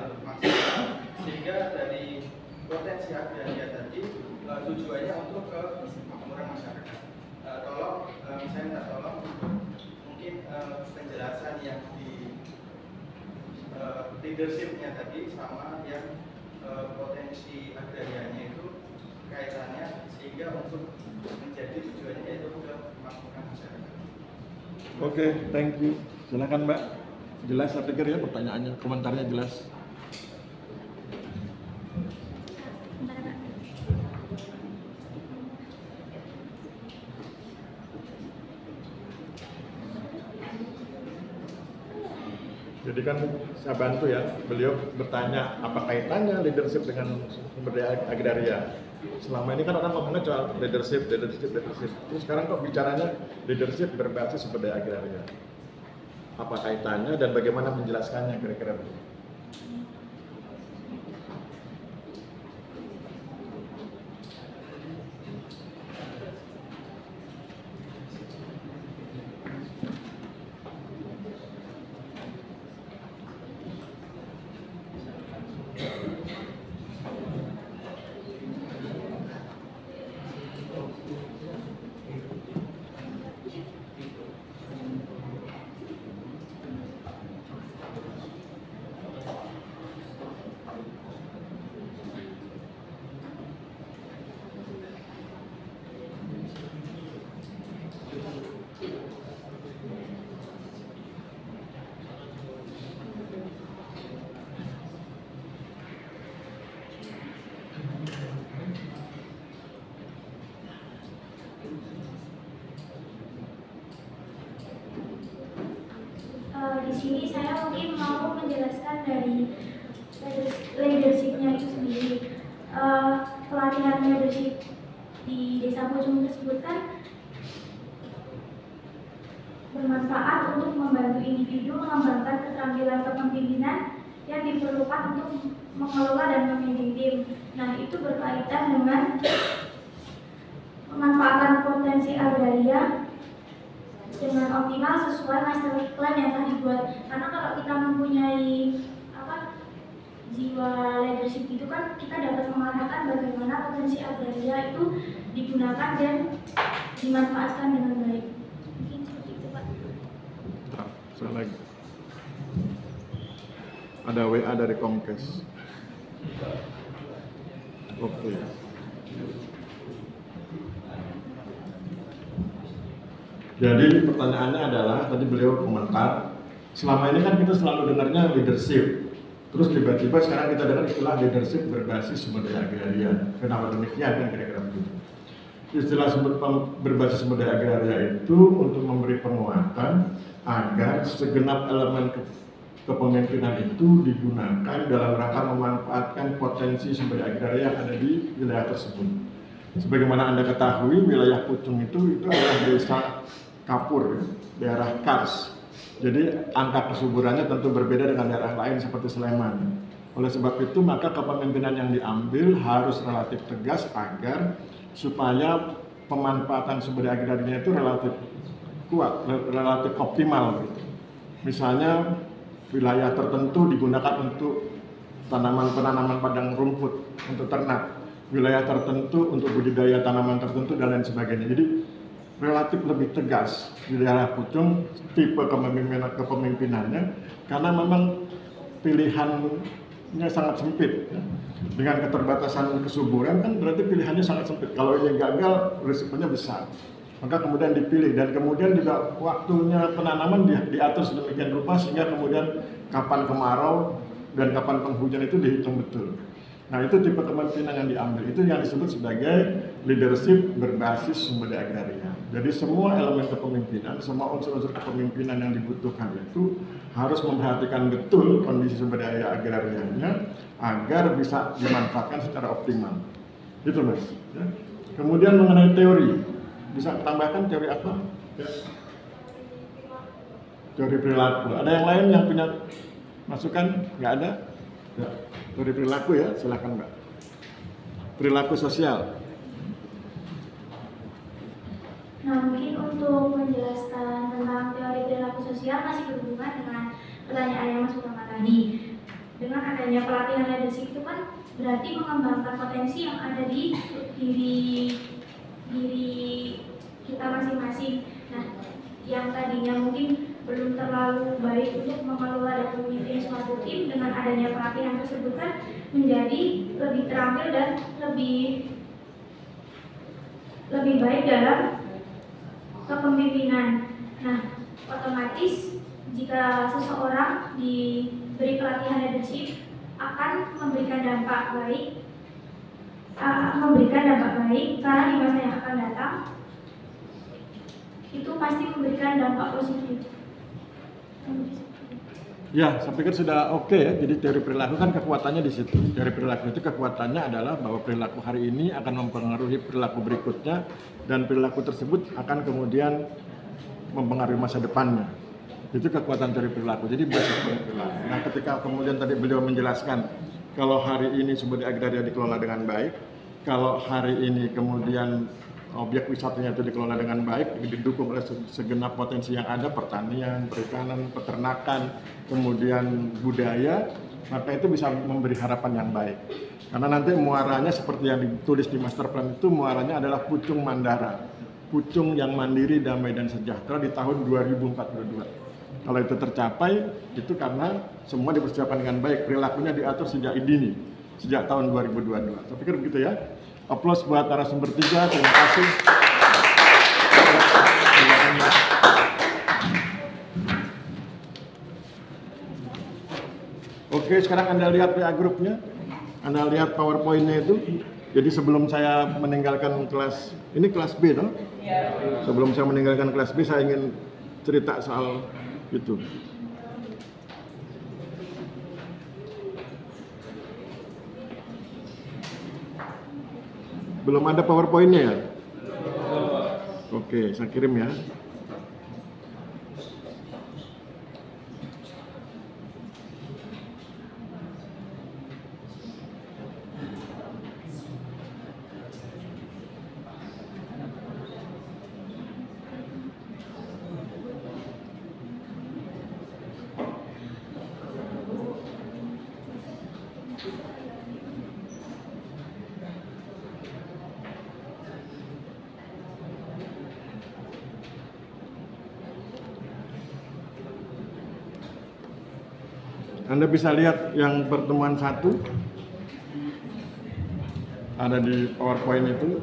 sehingga dari potensi agraria tadi tujuannya untuk kemakmuran masyarakat. Tolong saya minta tolong untuk mungkin penjelasan yang di leadershipnya tadi sama yang potensi agrarianya itu kaitannya sehingga untuk menjadi tujuannya yaitu juga memakmurkan masyarakat. Oke, thank you. Silakan Mbak. Jelas saya pikir ya pertanyaannya, komentarnya jelas. Jadi kan saya bantu ya, beliau bertanya apa kaitannya leadership dengan sumber daya agraria. Selama ini kan orang ngomongnya soal leadership. Terus sekarang kok bicaranya leadership berbasis sumber daya agraria. Apa kaitannya dan bagaimana menjelaskannya kira-kira begitu? Di sini saya mungkin mau menjelaskan dari leadership-nya itu sendiri. Pelatihan leadership di Desa Bojong tersebut kan bermanfaat untuk membantu individu mengembangkan keterampilan kepemimpinan yang diperlukan untuk mengelola dan memimpin tim. Nah, itu berkaitan dengan memanfaatkan potensi agraria dengan optimal sesuai master plan yang telah dibuat. Karena kalau kita mempunyai jiwa leadership itu kan kita dapat mengarahkan bagaimana potensi agraria itu digunakan dan dimanfaatkan dengan baik. Mungkin seperti itu, Pak. Saya lagi. Ada WA dari Comcast. Oke. Jadi pertanyaannya adalah, tadi beliau komentar, selama ini kan kita selalu dengarnya leadership. Terus tiba-tiba sekarang kita dengar istilah leadership berbasis sumber daya agraria. Kenapa demikian kan kira-kira begitu? Istilah berbasis sumber daya agraria itu untuk memberi penguatan agar segenap elemen kepemimpinan itu digunakan dalam rangka memanfaatkan potensi sumber daya agraria yang ada di wilayah tersebut. Sebagaimana Anda ketahui, wilayah Pucung itu adalah desa kapur, daerah kars. Jadi angka kesuburannya tentu berbeda dengan daerah lain seperti Sleman. Oleh sebab itu maka kepemimpinan yang diambil harus relatif tegas agar supaya pemanfaatan sumber daya agrarianya itu relatif kuat, relatif optimal gitu. Misalnya wilayah tertentu digunakan untuk penanaman padang rumput untuk ternak, wilayah tertentu untuk budidaya tanaman tertentu dan lain sebagainya. Jadi relatif lebih tegas di daerah Pucung tipe kepemimpinannya karena memang pilihannya sangat sempit ya. Dengan keterbatasan kesuburan kan berarti pilihannya sangat sempit. Kalau ini gagal risikonya besar, maka kemudian dipilih dan kemudian juga waktunya penanaman diatur sedemikian rupa sehingga kemudian kapan kemarau dan kapan penghujan itu dihitung betul. Nah, itu tipe kepemimpinan yang diambil, itu yang disebut sebagai leadership berbasis sumber daya agraria. Jadi semua elemen kepemimpinan, semua unsur-unsur kepemimpinan yang dibutuhkan itu harus memperhatikan betul kondisi sumber daya agrarianya agar bisa dimanfaatkan secara optimal. Itu Mas. Ya. Kemudian mengenai teori, bisa tambahkan teori apa? Ya. Teori perilaku. Ada yang lain yang punya masukan? Nggak ada? Ya. Teori perilaku ya, silakan Mbak. Perilaku sosial. Nah, mungkin untuk menjelaskan tentang teori perilaku sosial masih berhubungan dengan pertanyaan yang Mas Utama tadi. Dengan adanya pelatihan leadership itu kan berarti mengembangkan potensi yang ada di diri kita masing-masing. Nah, yang tadinya mungkin belum terlalu baik untuk mengelola dan memimpin suatu tim, dengan adanya pelatihan tersebut kan menjadi lebih terampil dan lebih lebih baik dalam kepemimpinan. Nah, otomatis jika seseorang diberi pelatihan leadership akan memberikan dampak baik karena di masa yang akan datang itu pasti memberikan dampak positif. Ya, saya pikir sudah oke ya. Jadi teori perilaku kan kekuatannya di situ. Teori perilaku itu kekuatannya adalah bahwa perilaku hari ini akan mempengaruhi perilaku berikutnya dan perilaku tersebut akan kemudian mempengaruhi masa depannya. Itu kekuatan teori perilaku. Jadi basis perilaku. Nah, ketika kemudian tadi beliau menjelaskan kalau hari ini sumber daya agraria dikelola dengan baik, kalau hari ini kemudian objek wisatanya itu dikelola dengan baik, didukung oleh segenap potensi yang ada, pertanian, perikanan, peternakan, kemudian budaya, maka itu bisa memberi harapan yang baik. Karena nanti muaranya seperti yang ditulis di master plan itu, muaranya adalah Pucung Mandara, Pucung yang mandiri, damai dan sejahtera di tahun 2042. Kalau itu tercapai, itu karena semua dipersiapkan dengan baik, perilakunya diatur sejak dini, sejak tahun 2022. Saya pikir begitu ya. Aplaus buat narasumber 3, terima kasih. Oke, sekarang Anda lihat PA grupnya, Anda lihat PowerPoint-nya itu. Jadi sebelum saya meninggalkan kelas, ini kelas B toh? Sebelum saya meninggalkan kelas B, saya ingin cerita soal itu. Belum ada PowerPoint-nya ya? Oke, saya kirim ya. Anda bisa lihat yang pertemuan 1 ada di PowerPoint itu.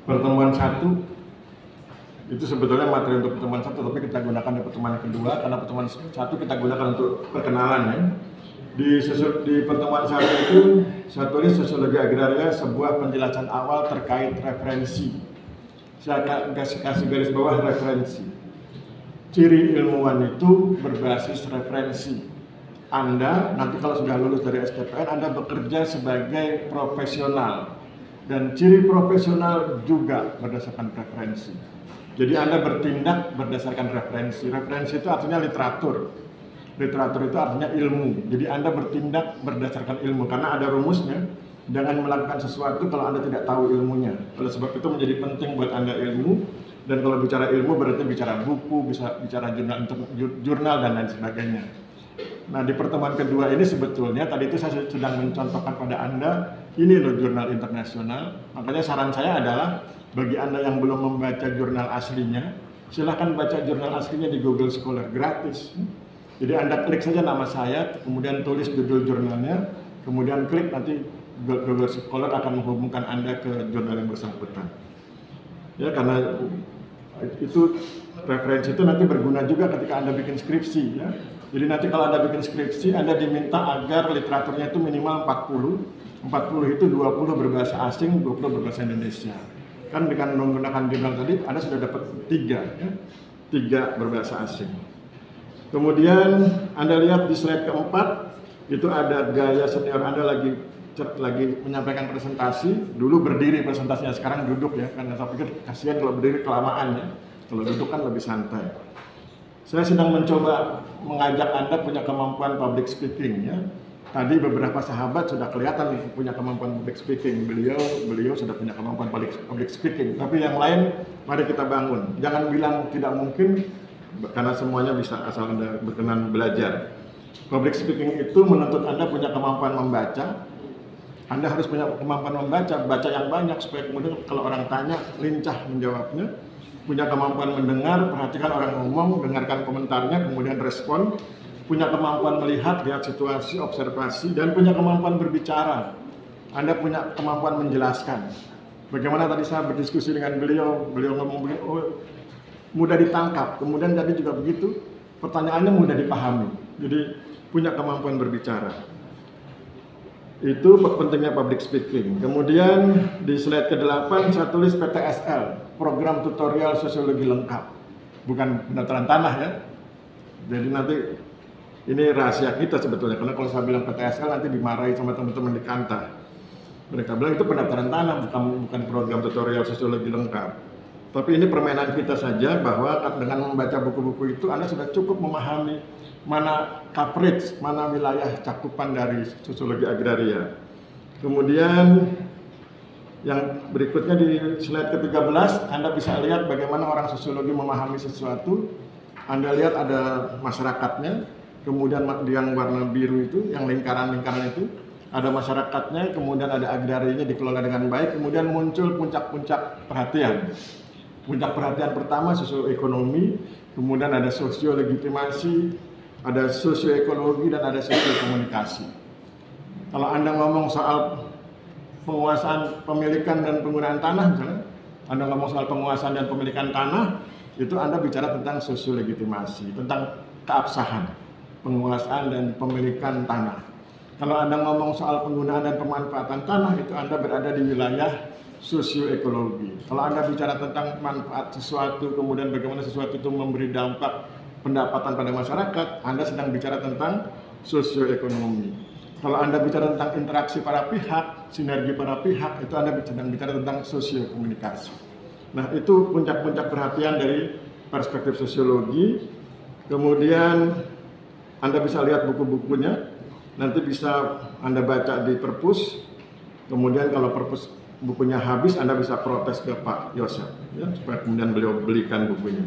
Pertemuan 1 itu sebetulnya materi untuk pertemuan 1, tapi kita gunakan di pertemuan kedua karena pertemuan 1 kita gunakan untuk perkenalan ya. Di pertemuan 1 itu saya tulis sosiologi agraria, sebuah penjelasan awal terkait referensi. Saya kasih garis bawah referensi. Ciri ilmuwan itu berbasis referensi. Anda nanti kalau sudah lulus dari STPN, Anda bekerja sebagai profesional. Dan ciri profesional juga berdasarkan referensi. Jadi Anda bertindak berdasarkan referensi. Referensi itu artinya literatur. Literatur itu artinya ilmu. Jadi Anda bertindak berdasarkan ilmu karena ada rumusnya. Jangan melakukan sesuatu kalau Anda tidak tahu ilmunya. Oleh sebab itu menjadi penting buat Anda ilmu. Dan kalau bicara ilmu berarti bicara buku, bisa bicara jurnal dan lain sebagainya. Nah, di pertemuan kedua ini sebetulnya tadi itu saya sedang mencontohkan pada Anda, ini loh jurnal internasional. Makanya saran saya adalah bagi Anda yang belum membaca jurnal aslinya, silahkan baca jurnal aslinya di Google Scholar gratis. Jadi Anda klik saja nama saya, kemudian tulis judul jurnalnya, kemudian klik nanti Google Scholar akan menghubungkan Anda ke jurnal yang bersangkutan. Ya, karena itu referensi itu nanti berguna juga ketika Anda bikin skripsi ya. Jadi nanti kalau Anda bikin skripsi, Anda diminta agar literaturnya itu minimal 40. 40 itu 20 berbahasa asing, 20 berbahasa Indonesia. Kan dengan menggunakan jurnal tadi Anda sudah dapat 3 ya. 3 berbahasa asing. Kemudian Anda lihat di slide keempat itu ada gaya senior Anda lagi menyampaikan presentasi. Dulu berdiri presentasinya, sekarang duduk ya, karena saya pikir kasihan kalau berdiri kelamaan ya. Kalau duduk kan lebih santai. Saya sedang mencoba mengajak Anda punya kemampuan public speaking ya. Tadi beberapa sahabat sudah kelihatan punya kemampuan public speaking. Beliau sudah punya kemampuan public speaking. Tapi yang lain mari kita bangun. Jangan bilang tidak mungkin, karena semuanya bisa asal Anda berkenan belajar. Public speaking itu menuntut Anda punya kemampuan membaca. Anda harus punya kemampuan baca yang banyak supaya kemudian kalau orang tanya lincah menjawabnya. Punya kemampuan mendengar, perhatikan orang ngomong, dengarkan komentarnya, kemudian respon. punya kemampuan melihat, lihat situasi, observasi, dan punya kemampuan berbicara. Anda punya kemampuan menjelaskan. Bagaimana tadi saya berdiskusi dengan beliau ngomong begini, oh, mudah ditangkap, kemudian tadi juga begitu, pertanyaannya mudah dipahami. Jadi punya kemampuan berbicara. Itu pentingnya public speaking. Kemudian di slide ke-8 saya tulis PTSL, program tutorial sosiologi lengkap. Bukan pendaftaran tanah ya. Jadi nanti ini rahasia kita sebetulnya, karena kalau saya bilang PTSL nanti dimarahi sama teman-teman di kantor. Mereka bilang itu pendaftaran tanah, bukan program tutorial sosiologi lengkap. Tapi ini permainan kita saja, bahwa dengan membaca buku-buku itu Anda sudah cukup memahami mana coverage, mana wilayah cakupan dari sosiologi agraria. Kemudian yang berikutnya di slide ke-13, Anda bisa lihat bagaimana orang sosiologi memahami sesuatu. Anda lihat ada masyarakatnya, kemudian yang warna biru itu, yang lingkaran-lingkaran itu, ada masyarakatnya, kemudian ada agrarinya dikelola dengan baik, kemudian muncul puncak-puncak perhatian. Puncak perhatian pertama sosioekonomi, kemudian ada sosiolegitimasi, ada sosioekologi, dan ada sosiokomunikasi. Kalau Anda ngomong soal penguasaan pemilikan dan penggunaan tanah misalnya, Anda ngomong soal penguasaan dan pemilikan tanah, itu Anda bicara tentang sosiolegitimasi, tentang keabsahan, penguasaan dan pemilikan tanah. Kalau Anda ngomong soal penggunaan dan pemanfaatan tanah, itu Anda berada di wilayah sosioekologi. Kalau Anda bicara tentang manfaat sesuatu, kemudian bagaimana sesuatu itu memberi dampak pendapatan pada masyarakat, Anda sedang bicara tentang sosioekonomi. Kalau Anda bicara tentang interaksi para pihak, sinergi para pihak, itu Anda sedang bicara tentang sosiokomunikasi. Nah, itu puncak-puncak perhatian dari perspektif sosiologi. Kemudian Anda bisa lihat buku-bukunya, nanti bisa Anda baca di perpus. Kemudian kalau perpus bukunya habis, Anda bisa protes ke Pak Yosef, ya, supaya kemudian beliau belikan bukunya.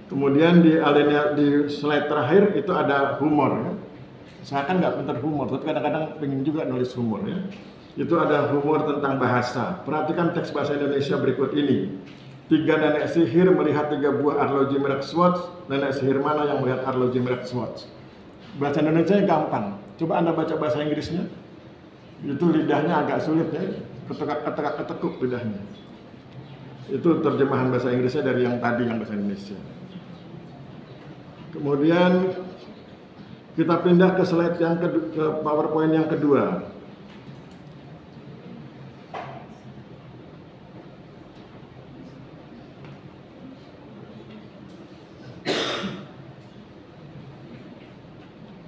Kemudian di alinea di slide terakhir itu ada humor. Ya. Saya kan nggak pintar humor, tapi kadang-kadang pengen juga nulis humor. Ya. Itu ada humor tentang bahasa. Perhatikan teks bahasa Indonesia berikut ini. 3 nenek sihir melihat 3 buah arloji merek Swatch. Nenek sihir mana yang melihat arloji merek Swatch? Bahasa Indonesia gampang. Coba Anda baca bahasa Inggrisnya. Itu lidahnya agak sulit ya. Ketekuk lidahnya. Itu terjemahan bahasa Inggrisnya dari yang tadi yang bahasa Indonesia. Kemudian kita pindah ke slide yang ke PowerPoint yang kedua.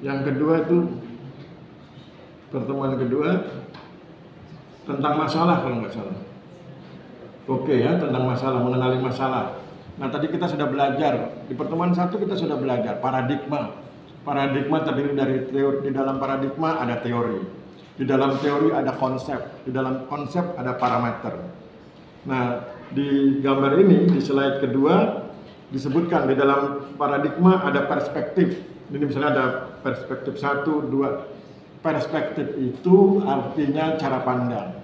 Yang kedua itu pertemuan kedua tentang masalah kalau nggak salah. Oke ya, tentang masalah, mengenali masalah. Nah tadi kita sudah belajar, di pertemuan 1 kita sudah belajar paradigma. Paradigma terdiri dari teori, di dalam paradigma ada teori. Di dalam teori ada konsep, di dalam konsep ada parameter. Nah di gambar ini, di slide kedua disebutkan di dalam paradigma ada perspektif. Ini misalnya ada perspektif 1, 2. Perspektif itu artinya cara pandang.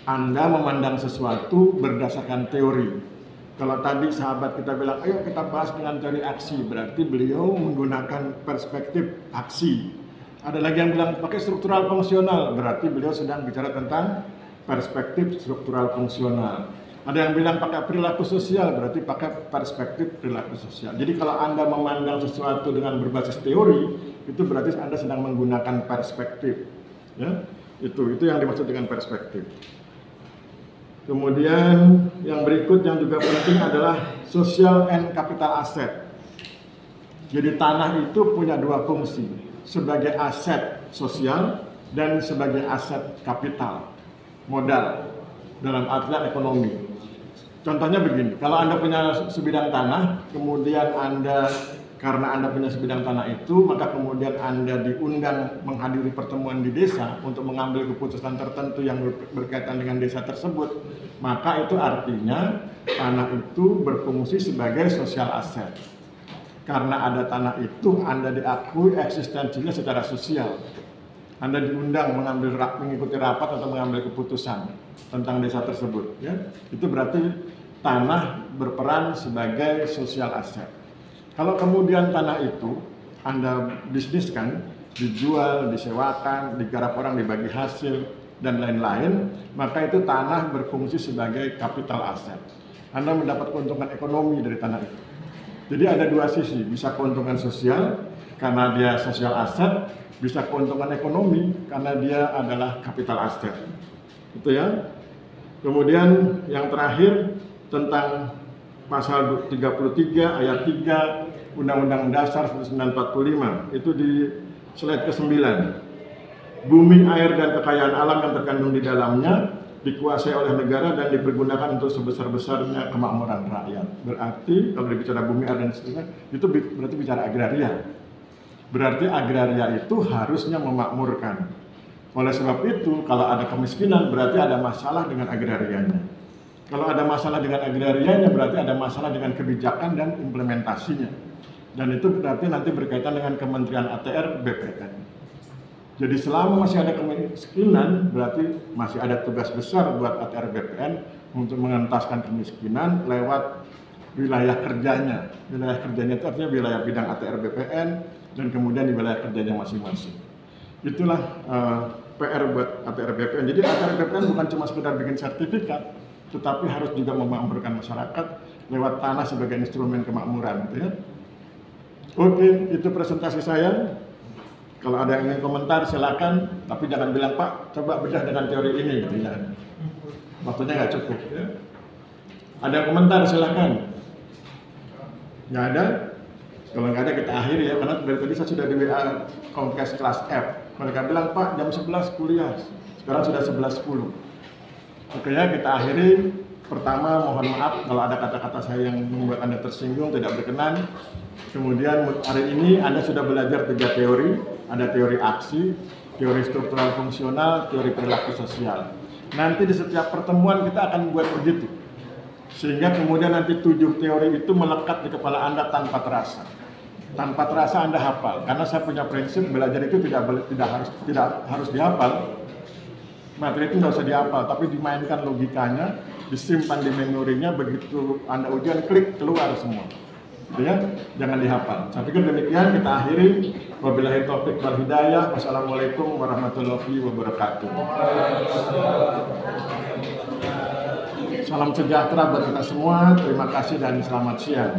Anda memandang sesuatu berdasarkan teori. Kalau tadi sahabat kita bilang, ayo kita bahas dengan teori aksi, berarti beliau menggunakan perspektif aksi. Ada lagi yang bilang pakai struktural fungsional, berarti beliau sedang bicara tentang perspektif struktural fungsional. Ada yang bilang pakai perilaku sosial, berarti pakai perspektif perilaku sosial. Jadi kalau Anda memandang sesuatu dengan berbasis teori, itu berarti Anda sedang menggunakan perspektif. Ya, itu yang dimaksud dengan perspektif. Kemudian yang berikut yang juga penting adalah social and capital asset. Jadi tanah itu punya 2 fungsi, sebagai aset sosial dan sebagai aset kapital, modal dalam artian ekonomi. Contohnya begini, kalau Anda punya sebidang tanah, kemudian karena Anda punya sebidang tanah itu, maka kemudian Anda diundang menghadiri pertemuan di desa untuk mengambil keputusan tertentu yang berkaitan dengan desa tersebut, maka itu artinya tanah itu berfungsi sebagai social asset. Karena ada tanah itu, Anda diakui eksistensinya secara sosial. Anda diundang mengikuti rapat atau mengambil keputusan tentang desa tersebut. Ya. Itu berarti tanah berperan sebagai social asset. Kalau kemudian tanah itu Anda bisniskan, dijual, disewakan, digarap orang, dibagi hasil, dan lain-lain, maka itu tanah berfungsi sebagai capital asset. Anda mendapat keuntungan ekonomi dari tanah itu. Jadi ada dua sisi, bisa keuntungan sosial karena dia social asset, bisa keuntungan ekonomi karena dia adalah capital asset. Itu ya. Kemudian yang terakhir tentang pasal 33 ayat 3 Undang-Undang Dasar 1945 itu di slide ke-9. Bumi, air, dan kekayaan alam yang terkandung di dalamnya dikuasai oleh negara dan dipergunakan untuk sebesar-besarnya kemakmuran rakyat. Berarti kalau berbicara bumi, air, dan seterusnya itu berarti bicara agraria. Berarti agraria itu harusnya memakmurkan. Oleh sebab itu kalau ada kemiskinan berarti ada masalah dengan agrarianya. Kalau ada masalah dengan agrarianya berarti ada masalah dengan kebijakan dan implementasinya. Dan itu berarti nanti berkaitan dengan Kementerian ATR BPN. Jadi selama masih ada kemiskinan berarti masih ada tugas besar buat ATR BPN untuk mengentaskan kemiskinan lewat wilayah kerjanya. Wilayah kerjanya itu artinya wilayah bidang ATR BPN dan kemudian di wilayah kerjanya masing-masing. Itulah PR buat ATR BPN. Jadi ATR BPN bukan cuma sekedar bikin sertifikat, tetapi harus juga memakmurkan masyarakat lewat tanah sebagai instrumen kemakmuran, gitu ya. Oke, itu presentasi saya. Kalau ada yang ingin komentar silakan, tapi jangan bilang Pak, coba bedah dengan teori ini, gitu ya. Waktunya nggak cukup. Ya. Ada komentar silakan. Nggak ada? Kalau nggak ada kita akhiri ya, karena dari tadi saya sudah di WA Komkes kelas F. Mereka bilang Pak jam 11 kuliah, sekarang sudah 11.10. Oke ya, kita akhiri. Pertama, mohon maaf kalau ada kata-kata saya yang membuat Anda tersinggung, tidak berkenan. Kemudian hari ini Anda sudah belajar 3 teori. Ada teori aksi, teori struktural fungsional, teori perilaku sosial. Nanti di setiap pertemuan kita akan buat begitu. Sehingga kemudian nanti 7 teori itu melekat di kepala Anda tanpa terasa. Tanpa terasa Anda hafal. Karena saya punya prinsip belajar itu tidak harus dihafal. Materi itu nggak usah dihafal, tapi dimainkan logikanya, disimpan di memorinya, begitu Anda ujian klik keluar semua. Gitu ya, jangan dihafal. Saya pikir demikian, kita akhiri. Wabillahi taufiq wal hidayah. Wassalamualaikum warahmatullahi wabarakatuh. Salam sejahtera buat kita semua. Terima kasih dan selamat siang.